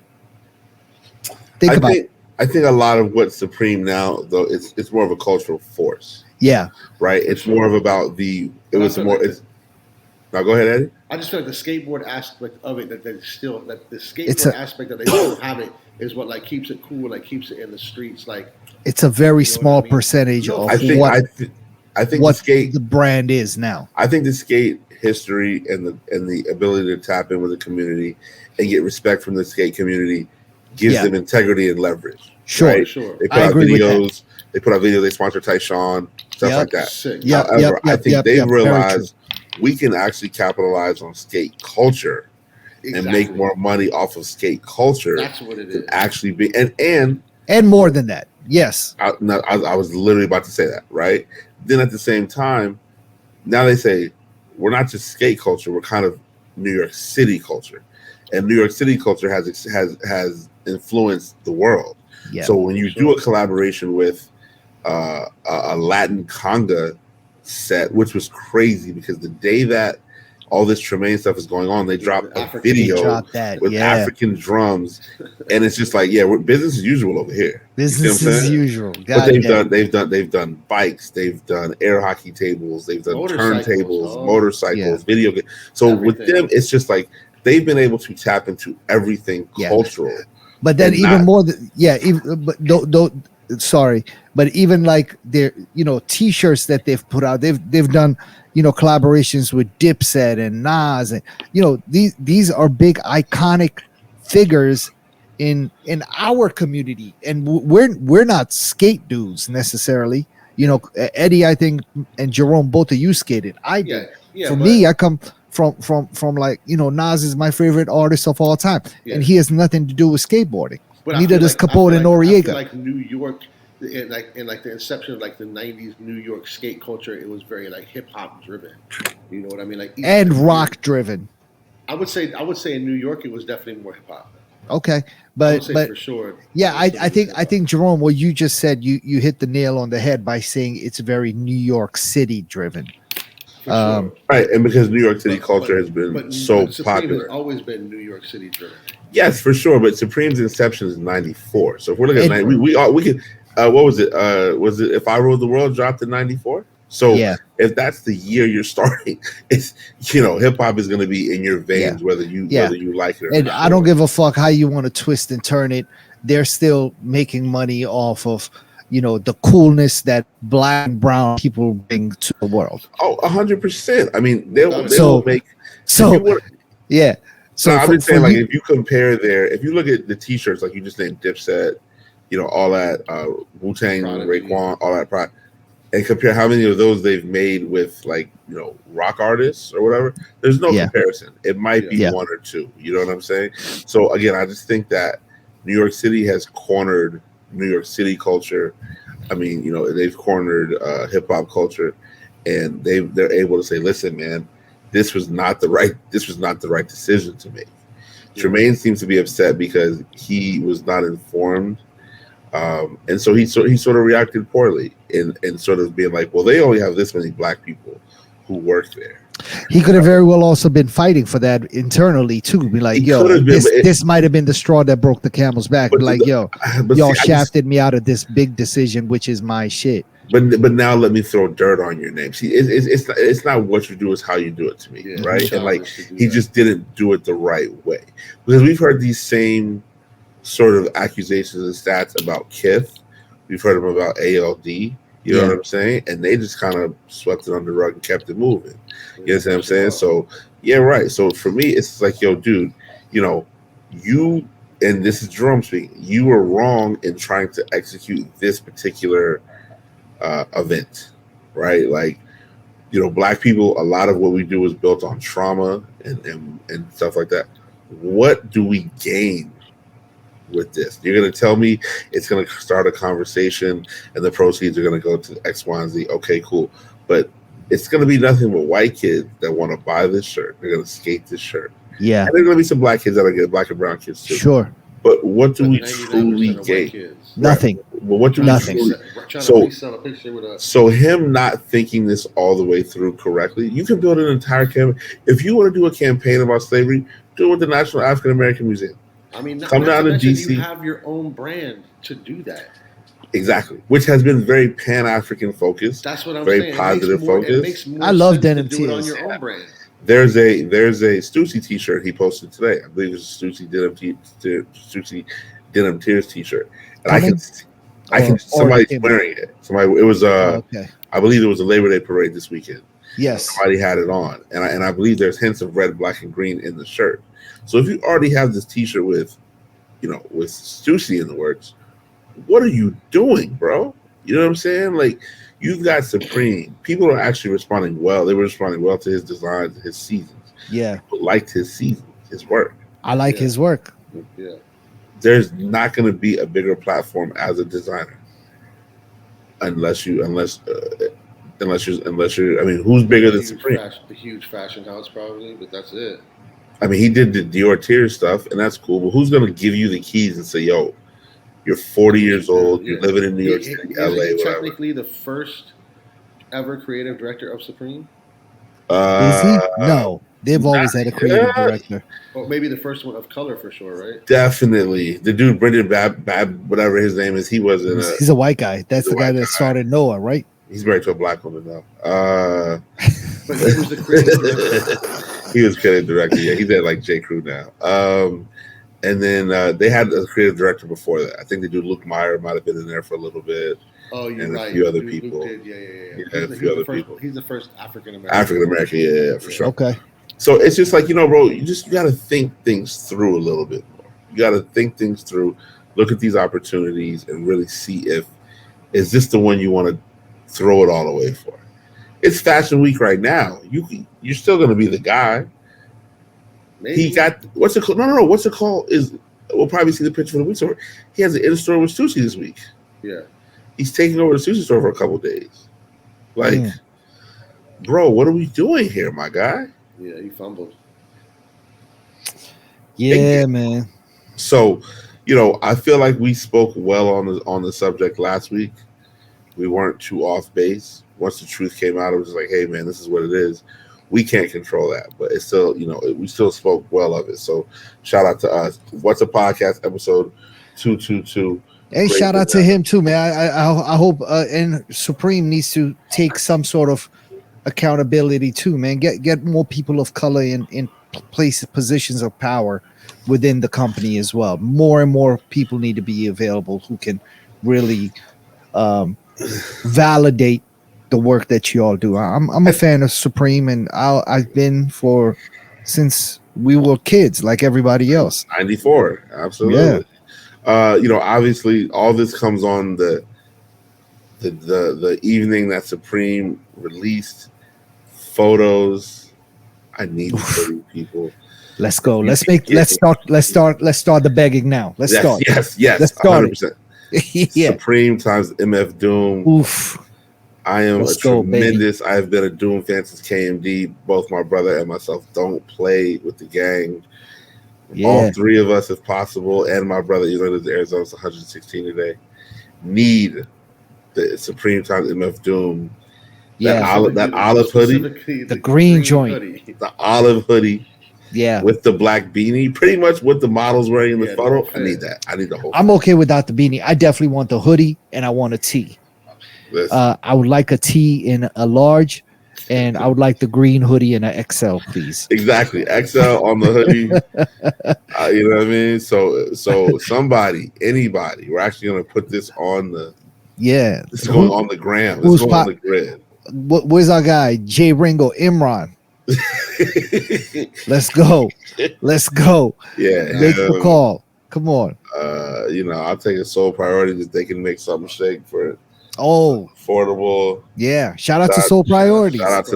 I think a lot of what's Supreme now, though, it's more of a cultural force. Yeah. Right. It's more of about the. It was more. It's now. Go ahead, Eddie. I just feel like the skateboard aspect of it, that the skateboard aspect that they still have it, is what like keeps it cool, like keeps it in the streets. Like, it's a very small percentage of I think what the brand is now. I think the skate history and the ability to tap in with the community and get respect from the skate community gives them integrity and leverage. Sure, right? sure. They put out videos. They put out videos. They sponsor Tyshawn, stuff like that. However, I think they realize we can actually capitalize on skate culture and make more money off of skate culture. That's what it is. Actually be and more than that. Yes. I was literally about to say that, right? Then at the same time, now they say we're not just skate culture, we're kind of New York City culture. And New York City culture has influenced the world. Yeah, so when you do a collaboration with a Latin conga set, which was crazy because the day that all this Tremaine stuff is going on, they dropped a video with African drums, and it's just like, business as usual over here. Business as usual. But they've done bikes, they've done air hockey tables, they've done turntables, motorcycles, video games. So with them, it's just like they've been able to tap into everything cultural. But then but even like their t-shirts that they've put out, they've done collaborations with Dipset and Nas, and these are big iconic figures in our community, and we're not skate dudes necessarily. Eddie, I think, and Jerome, both of you skated. I did. For me, I come from like, Nas is my favorite artist of all time, Yeah. and he has nothing to do with skateboarding. But I Neither feel does like- I Capote feel and like- I Noriega. feel like New York, in like the inception of like the '90s New York skate culture, it was very like hip hop driven. You know what I mean? Like East And Coast rock driven. I would say in New York it was definitely more hip hop. Okay, I would but say but for sure. yeah, most of it I was think hip-hop. Jerome, what you just said, you hit the nail on the head by saying it's very New York City driven. For sure. Right, and because New York City But- culture but- has been but so Supreme popular. has always been New York City driven. Yes, for sure. But Supreme's inception is '94. So if we're looking at And- we could. What was it? Was it If I Ruled the World dropped in '94? So Yeah. if that's the year you're starting, it's hip hop is going to be in your veins whether you like it or And not. I don't give a fuck how you want to twist and turn it. They're still making money off of, the coolness that black and brown people bring to the world. Oh, 100%. I mean, they will make. So if you wanna- yeah. So I've for- been saying for like you- if you compare if you look at the T-shirts like you just named, Dipset, all that Wu-Tang, Prodigy. Raekwon, all that pride, and compare how many of those they've made with like rock artists or whatever. There's no Yeah. comparison. It might be Yeah. one or two. You know what I'm saying? So again, I just think that New York City has cornered New York City culture. I mean, they've cornered hip hop culture, and they're able to say, "Listen, man, this was not the right decision to make." Tremaine seems to be upset because he was not informed, and so he sort of reacted poorly in sort of being like, "Well, they only have this many black people who work there." he could have very well also been fighting for that internally too. Be like, He yo, could have been, but this might have been the straw that broke the camel's back. But Be like, yo, but y'all see, I just- shafted me out of this big decision, which is my shit. But now let me throw dirt on your name. See, it's not what you do, it's how you do it to me, Yeah, right? it's And like childish to do he that. just didn't do it the right way, because we've heard these same sort of accusations and stats about Kith. We've heard them about ALD. You know Yeah. what I'm saying? And they just kind of swept it under the rug and kept it moving. You know what I'm saying? So yeah, right. So for me, it's like, yo, dude, you, and this is Jerome speaking, you were wrong in trying to execute this particular event, right? Like, black people, a lot of what we do is built on trauma and stuff like that. What do we gain with this? You're going to tell me it's going to start a conversation and the proceeds are going to go to X, Y, and Z. Okay, cool. But it's going to be nothing but white kids that want to buy this shirt. They're going to skate this shirt. Yeah, And there's going to be some black kids that are get black and brown kids too. sure. But what do But we 99% truly of white gain? kids. Nothing. Well, what do we Nothing. truly? Trying So- to resell a picture with a So him not thinking this all the way through correctly, you can build an entire campaign. If you want to do a campaign about slavery, do it with the National African American Museum. I mean, Come down to DC. You have your own brand to do that. Exactly, which has been very Pan-African focused. That's what I'm Very saying. positive It focus. makes more I love sense denim to do it on tears. your own brand. There's a Stussy T-shirt he posted today. I believe it's a Stussy Denim Tears T-shirt, and I can Or somebody's Kim. wearing it. It was Okay. I believe it was a Labor Day parade this weekend. Yes. Somebody had it on, and I believe there's hints of red, black, and green in the shirt. So if you already have this T-shirt with Stussy in the works, what are you doing, bro? You know what I'm saying? Like, you've got Supreme. People are actually responding well. They were responding well to his designs, his seasons. Yeah, People liked his seasons, his work. I like Yeah. his work. Yeah. There's not going to be a bigger platform as a designer, unless you're. I mean, who's bigger than Supreme? The huge fashion house, probably, but that's it. I mean, he did the Dior Tears stuff, and that's cool. But who's going to give you the keys and say, "Yo, you're 40 years old, you're living in New York City, LA, Is he whatever"? technically the first ever creative director of Supreme? Is he? No, they've always had a creative yeah. director. Or maybe the first one of color for sure, right? Definitely, the dude Brendan Bab, whatever his name is, he was in. He's a white guy. That's he's a the guy white that guy. started Noah, right? He's married to a black woman now. But he was the creative director. He was creative director. Yeah, he's at like J. Crew now. And then they had a creative director before that. I think the dude Luke Meyer might have been in there for a little bit. Oh, you're And a right. few other Luke people. did. Yeah. Yeah, a few other people. He's the first African American. African American, yeah, for sure. Okay. So it's just like, bro, you got to think things through a little bit more. You got to think things through, look at these opportunities, and really see is this the one you want to throw it all away for? It's Fashion Week right now. You're still gonna be the guy. Maybe. He got what's it called? No. What's it called? Is we'll probably see the picture for the week. So he has an in store with sushi this week. Yeah. He's taking over the sushi store for a couple days. Like, bro, what are we doing here, my guy? Yeah, he fumbled. Yeah, man. So, I feel like we spoke well on the subject last week. We weren't too off base. Once the truth came out, it was like, hey, man, this is what it is. We can't control that, but it's still, we still spoke well of it. So, shout out to us. What's a podcast episode 222. Hey, shout out to him too, man. I hope and Supreme needs to take some sort of accountability too, man. Get more people of color in positions of power within the company as well. More and more people need to be available who can really validate the work that you all do. I'm a fan of Supreme, and I've been since we were kids, like everybody else. 94, absolutely. Yeah. Obviously, all this comes on the evening that Supreme released photos. I need to show you people. Let's go. Let's start the begging now. Let's start. Yes. Let's start 100%. Yeah. Supreme times MF Doom. Oof. I am tremendous. I've been a Doom fan since KMD. Both my brother and myself don't play with the gang. Yeah. All three of us, if possible, and my brother, even though Arizona's 116 today, need the Supreme times MF Doom. Yeah, that olive hoodie, the green joint, hoodie. The olive hoodie. Yeah, with the black beanie, pretty much what the model's wearing in the photo. I need that. I need the whole. I'm okay without the beanie. I definitely want the hoodie, and I want a tee. I would like a tee in a large, and I would like the green hoodie in an XL, please. Exactly, XL on the hoodie. You know what I mean? So somebody, anybody, we're actually going to put this on the. Yeah, this is going on the gram. This is going on the grid. Where's our guy, Jay Ringo, Imran? Let's go. Yeah, make the call. Come on. I'll take a sole priority that they can make something shake for it. Oh, affordable. Yeah, shout out to Soul Priorities. Shout out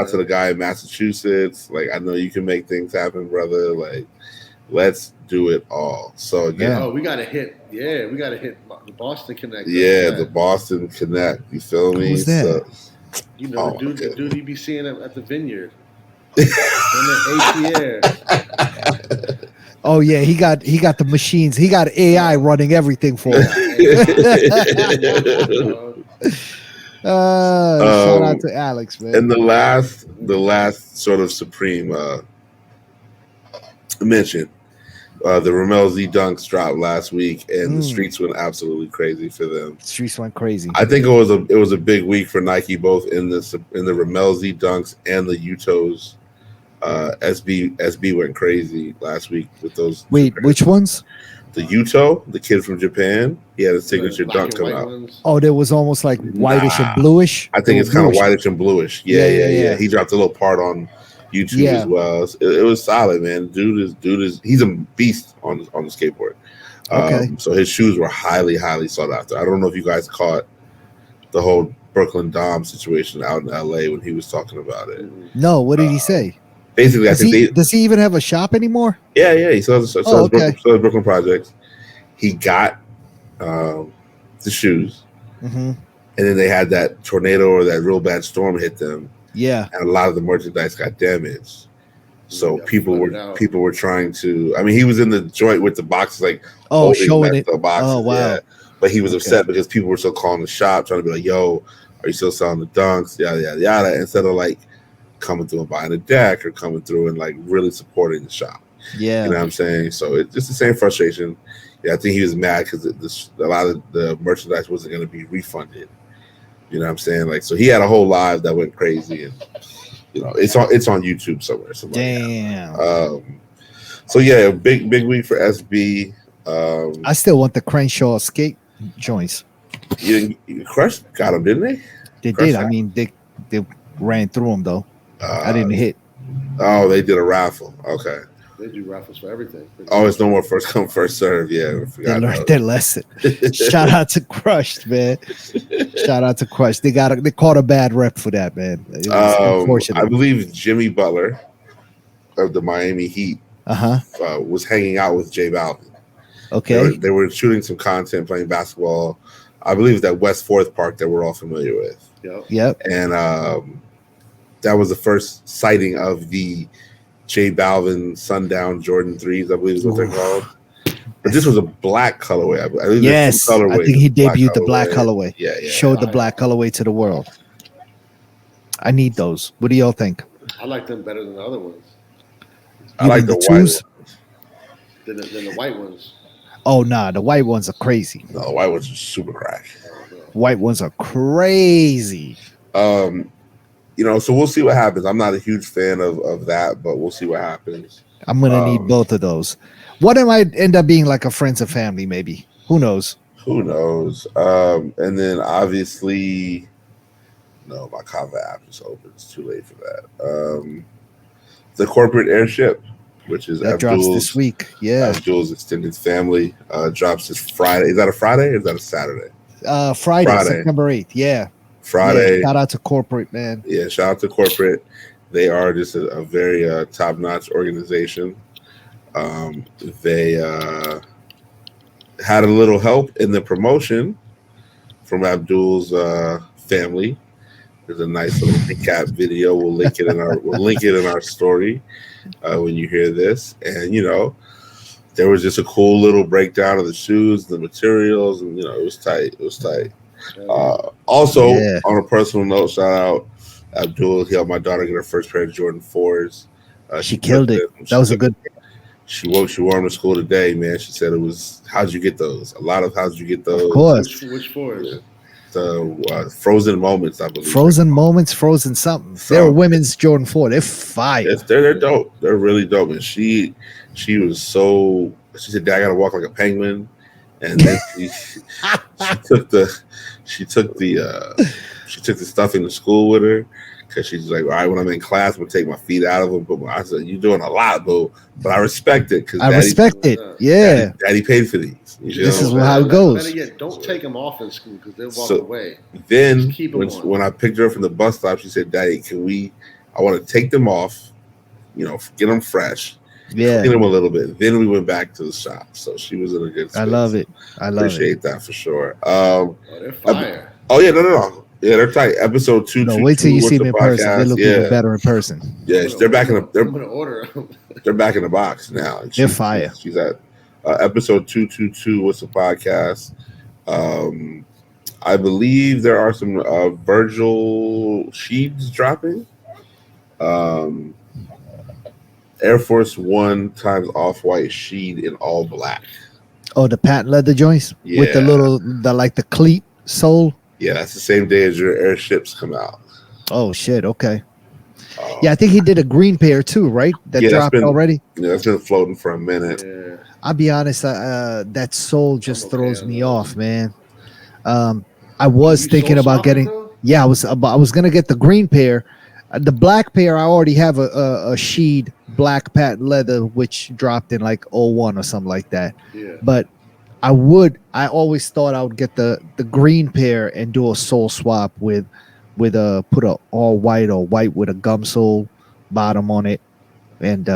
to the guy in Massachusetts. Like, I know you can make things happen, brother. Like, let's do it all. So again, we gotta hit the Boston Connect. Yeah, the Boston Connect. You feel me? Who's that? So, the dude you be seeing at the Vineyard. In the ATR. Oh yeah, he got the machines. He got AI running everything for him. Shout out to Alex, man. And the last sort of Supreme mention, the Ramel Z dunks dropped last week, and the streets went absolutely crazy for them. Streets went crazy. I think it was a big week for Nike, both in the Ramel Z dunks and the Utos. SB went crazy last week with those. Wait, which ones? The Uto, the kid from Japan, he had a signature dunk come out. Oh, there was almost like whitish and bluish. I think it's kind of whitish and bluish. Yeah. He dropped a little part on YouTube as well. It was solid, man. Dude is he's a beast on the skateboard. Okay. So his shoes were highly, highly sought after. I don't know if you guys caught the whole Brooklyn Dom situation out in LA when he was talking about it. No, what did he say? Basically, does he even have a shop anymore? Yeah. He sells Brooklyn projects. He got the shoes, and then they had that tornado or that real bad storm hit them. Yeah, and a lot of the merchandise got damaged. So people were trying to. I mean, he was in the joint with the boxes, like showing it. The boxes, oh wow! Yeah. But he was upset because people were still calling the shop, trying to be like, "Yo, are you still selling the dunks?" Yada yada yada. Instead of like coming through and buying a deck or coming through and like really supporting the shop. Yeah. You know what I'm saying? So it's just the same frustration. Yeah, I think he was mad because a lot of the merchandise wasn't going to be refunded. You know what I'm saying? Like, so he had a whole live that went crazy, and it's on YouTube somewhere. Damn. So yeah, big week for SB. I still want the Crenshaw skate joints. Crush got them, didn't they? They did. I mean, they ran through them though. I didn't hit. Oh, they did a raffle. Okay. They do raffles for everything. Oh, it's no more first come first serve. Yeah, I They forgot learned about their lesson. it. Shout out to Crushed, man. Shout out to Crushed. They caught a bad rep for that, man. It was I unfortunate. believe Jimmy Butler of the Miami Heat Uh-huh. was hanging out with J Balvin. Okay. They were shooting some content, playing basketball. I believe it's that West Fourth Park that we're all familiar with. Yep. And that was the first sighting of the J Balvin Sundown Jordan 3s, I believe is what they're called. But this was a black colorway. I believe Yes, there's two colorways. I think he Black debuted the black colorway. Yeah. Showed the black colorway to the world. I need those. What do y'all think? I like them better than the other ones. I like the white ones. Than the white ones. Oh, nah, the white ones are crazy. No, the white ones are super crack. White ones are crazy. So we'll see what happens. I'm not a huge fan of that, but we'll see what happens. I'm gonna need both of those. One might end up being like a friends and family, maybe. Who knows? Who knows? And then obviously, no, my Kava app is open. It's too late for that. The corporate airship, which is that drops this week. Yeah, Abdul's extended family drops this Friday. Is that a Friday or is that a Saturday? Friday. September 8th. Yeah. Friday. Yeah, shout out to corporate, man. Yeah, shout out to corporate. They are just a very top-notch organization. They had a little help in the promotion from Abdul's family. There's a nice little recap video. We'll link it in our story when you hear this. And there was just a cool little breakdown of the shoes, the materials, and it was tight. It was tight. Also, on a personal note, shout out Abdul. He helped my daughter get her first pair of Jordan 4s. She killed it. That was a good. She wore them to school today, man. She said it was. How'd you get those? How'd you get those? Of course. Which 4s? The Frozen Moments, I believe. Frozen Moments, Frozen something. They're women's Jordan 4. They're fire. They're dope. They're really dope. And she was so. She said, "Dad, I gotta walk like a penguin." And then she took the stuffing to school with her because she's like, all right, when I'm in class, I'm gonna take my feet out of them. But I said, you're doing a lot, boo. But I respect it because I respect it. Yeah, Daddy paid for these. This is how it goes. Better yet, don't take them off in school because they'll walk away. Then when I picked her up from the bus stop, she said, "Daddy, I want to take them off, get them fresh." Yeah, clean them a little bit. Then we went back to the shop, so she was in a good space. I love it. Appreciate that for sure. They're fire. Yeah, no. Yeah, they're tight. Episode 2. No, wait till you see them in person. They look even better in person. Yeah, they're back in the. I'm gonna order them. They're back in the box now. They're fire. She's at episode 222. What's the podcast? I believe there are some Virgil Sheeds dropping. Air Force One times Off-White Sheed in all black. Oh, the patent leather joints with the cleat sole. Yeah, that's the same day as your airships come out. Oh shit! Okay. Yeah, I think he did a green pair too, right? That dropped already. Yeah, it's been floating for a minute. Yeah. I'll be honest. That sole just throws me off, man. I was thinking about getting. Yeah, I was gonna get the green pair. The black pair, I already have a Sheed black patent leather, which dropped in like 01 or something like that. Yeah. But I always thought I would get the green pair and do a sole swap with put a all white or white with a gum sole bottom on it and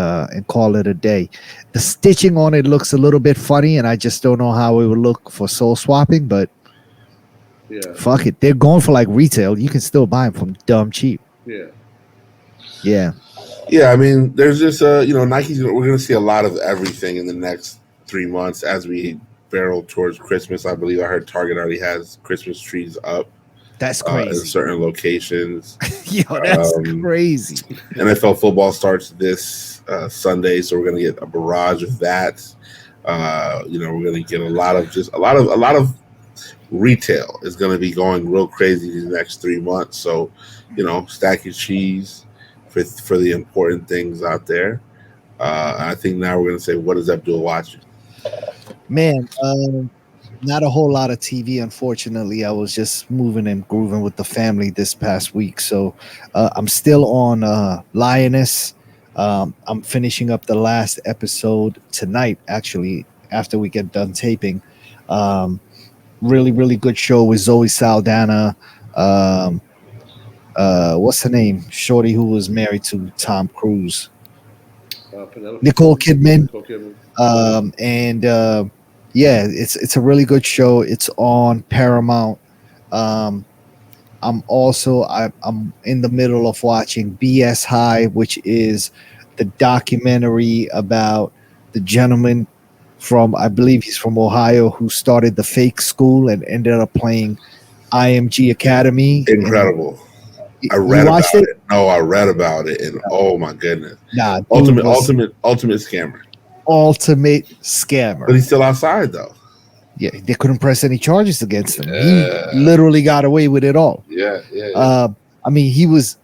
call it a day. The stitching on it looks a little bit funny, and I just don't know how it would look for sole swapping, but fuck it. They're going for like retail. You can still buy them from dumb cheap. Yeah. I mean, there's just Nike's. We're gonna see a lot of everything in the next 3 months as we barrel towards Christmas. I believe I heard Target already has Christmas trees up. That's crazy. In certain locations. Yo, that's crazy. NFL football starts this Sunday, so we're gonna get a barrage of that. We're gonna get a lot of retail is gonna be going real crazy these next 3 months. So, stack your cheese for the important things out there. I think now we're going to say, what is Abdul watching? Man, not a whole lot of TV, unfortunately. I was just moving and grooving with the family this past week. So I'm still on Lioness. I'm finishing up the last episode tonight, actually, after we get done taping. Um, really, really good show with Zoe Saldana. Um, what's her name? Shorty who was married to Tom Cruise, Penelope Nicole Cruz, Kidman. Nicole Kidman. And yeah, it's a really good show. It's on Paramount. Um, I'm in the middle of watching BS High, which is the documentary about the gentleman from, I believe he's from Ohio, who started the fake school and ended up playing IMG Academy. And Incredible. I you read watched about it? it. No, I read about it, and oh my goodness, Nah, dude ultimate, was ultimate, ultimate scammer. ultimate But scammer. he's still outside though. Yeah, they couldn't press any charges against him. He Yeah, literally got away with it all. yeah. Uh, I mean, he was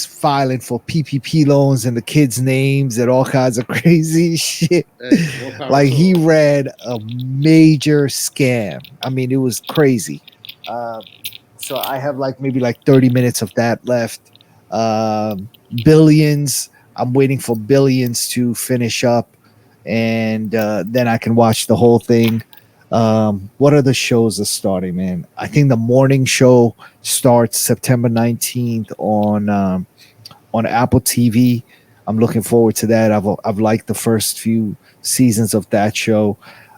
filing for PPP loans and the kids' names and all kinds of crazy shit. Hey, more power Like to he him. ran a major scam. I mean, it was crazy. So I have like maybe like 30 minutes of that left. Billions. I'm waiting for Billions to finish up, and then I can watch the whole thing. What are the shows are starting, man? I think the morning show starts September 19th on Apple TV. I'm looking forward to that. I've liked the first few seasons of that show.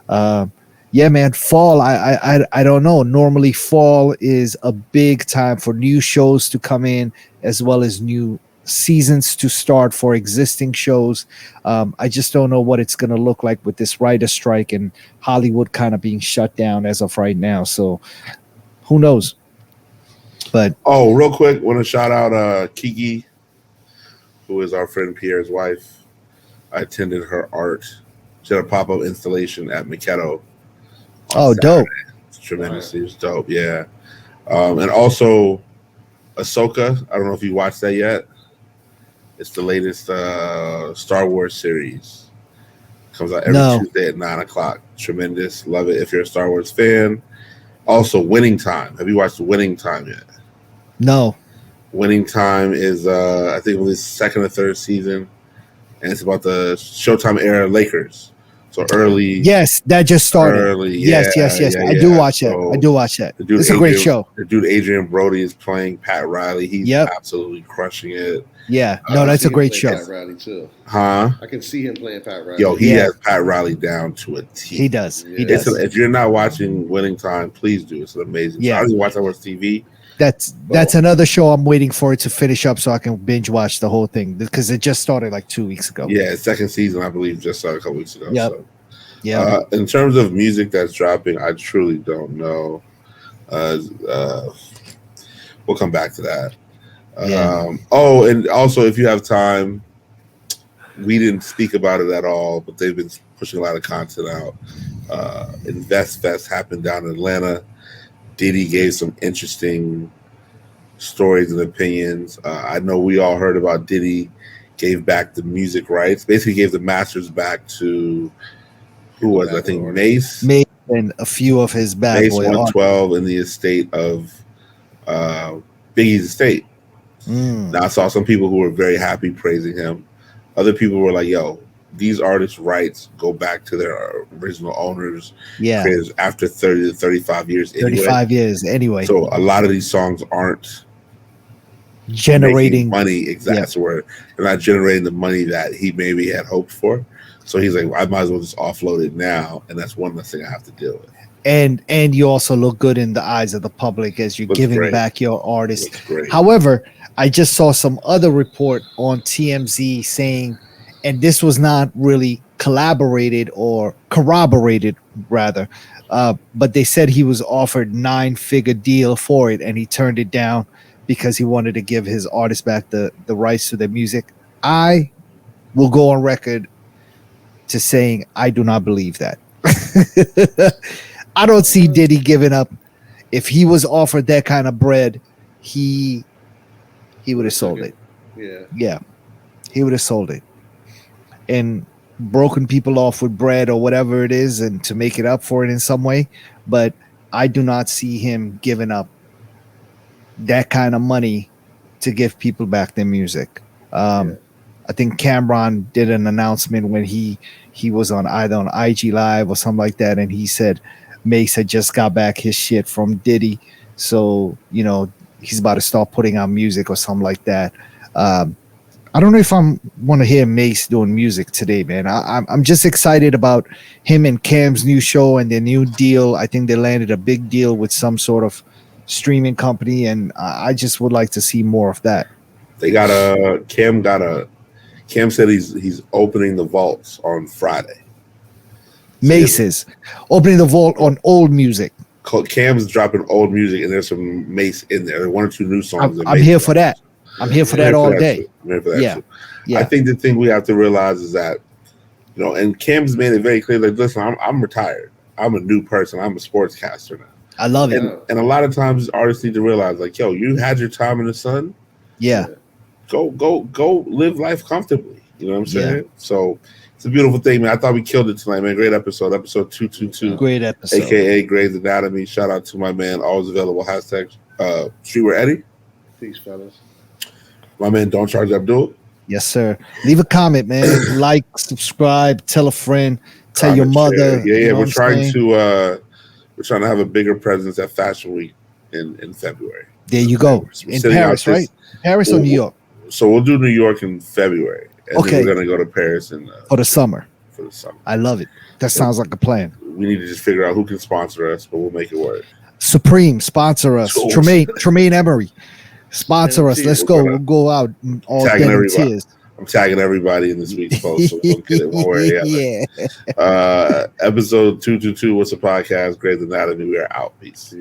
Uh, yeah, man. Fall. I don't know. Normally, fall is a big time for new shows to come in, as well as new seasons to start for existing shows. I just don't know what it's going to look like with this writer strike and Hollywood kind of being shut down as of right now. So who knows? But Oh, real quick, want to shout out Kiki, who is our friend Pierre's wife. I attended her art. She had a pop up installation at Makedo on oh, Saturday. dope. It's tremendous. It was dope. Yeah. And also Ahsoka. I don't know if you watched that yet. It's the latest Star Wars series. Comes out every No. Tuesday at 9 o'clock. Tremendous. Love it if you're a Star Wars fan. Also, Winning Time. Have you watched Winning Time yet? No. Winning Time is I think it was second or third season, and it's about the Showtime era Lakers. So early, Yes, that just started. early, Yes, yeah, yes, yes. yeah, I do yeah. watch that. So I do watch that. the dude It's a great Adrian, show. the dude Adrian Brody is playing Pat Riley. He's Yep. absolutely crushing it. Yeah. I No, can that's see a him great playing show. Pat Riley too. Huh? I can see him playing Pat Riley. Yo, he Yeah. has Pat Riley down to a T. He does. He Yeah. does. If you're not watching Winning Time, please do. It's an amazing. Yeah. I don't even watch that much TV. That's another show I'm waiting for it to finish up so I can binge watch the whole thing because it just started like 2 weeks ago. Yeah, second season I believe just started a couple weeks ago. Yep. So. Yeah. In terms of music that's dropping, I truly don't know. We'll come back to that. Yeah. Oh, and also, if you have time, we didn't speak about it at all, but they've been pushing a lot of content out. Invest Fest happened down in Atlanta. Diddy gave some interesting stories and opinions. I know we all heard about Diddy gave back the music rights, basically gave the masters back to who was it? I think Mace. Mace and a few of his bad Mace boy 112 in the estate of Biggie's estate. Now I saw some people who were very happy praising him. Other people were like, yo, these artists' rights go back to their original owners, Yeah. creators after 30 to 35 years anyway. 35 years anyway. So a lot of these songs aren't generating making money exactly. Yeah. So they're not generating the money that he maybe had hoped for. So he's like, I might as well just offload it now, and that's one less thing I have to deal with. And you also look good in the eyes of the public as you're giving back your artist. However, I just saw some other report on TMZ saying, and this was not really collaborated or corroborated rather, but they said he was offered 9-figure deal for it and he turned it down because he wanted to give his artist back the rights to their music. I will go on record to saying I do not believe that. I don't see Diddy giving up. If he was offered that kind of bread, he would have sold it. Yeah, he would have sold it and broken people off with bread or whatever it is, and to make it up for it in some way. But I do not see him giving up that kind of money to give people back their music. I think Cameron did an announcement when he was on either on IG Live or something like that, and he said Mace had just got back his shit from Diddy, so he's about to start putting out music or something like that. I don't know if I'm want to hear Mace doing music today, man. I'm just excited about him and Cam's new show and their new deal. I think they landed a big deal with some sort of streaming company, and I just would like to see more of that. They Cam said he's opening the vaults on Friday. Mace's opening the vault on old music. Cam's dropping old music, and there's some Mace in there. One or two new songs. I'm here for that. I'm here for that all day. I'm here for that too. I think the thing we have to realize is that, and Cam's made it very clear. Like, listen, I'm retired. I'm a new person. I'm a sportscaster now. I love it. And a lot of times artists need to realize, like, yo, you had your time in the sun. Yeah. Go live life comfortably. You know what I'm saying? Yeah. So it's a beautiful thing, man. I thought we killed it tonight, man. Great episode 222. Great episode. AKA Grey's Anatomy. Shout out to my man, always available. Hashtag Streetwear Eddie. Peace, fellas. My man, Don't Charge Abdul. Yes, sir. Leave a comment, man. Like, subscribe, tell a friend, tell your mother. Yeah. We're trying to have a bigger presence at Fashion Week in February. There you go. In Paris, right? Paris or New York? So we'll do New York in February. And then we're gonna go to Paris for the summer. For the summer. I love it. That sounds like a plan. We need to just figure out who can sponsor us, but we'll make it work. Supreme, sponsor us. Tremaine Emory. Sponsor us. Let's go. We'll go out all day in tears. I'm tagging everybody in this week's post, so don't get it one way or the other. Episode 222, What's a Podcast? Grey's Anatomy. We are out. Peace.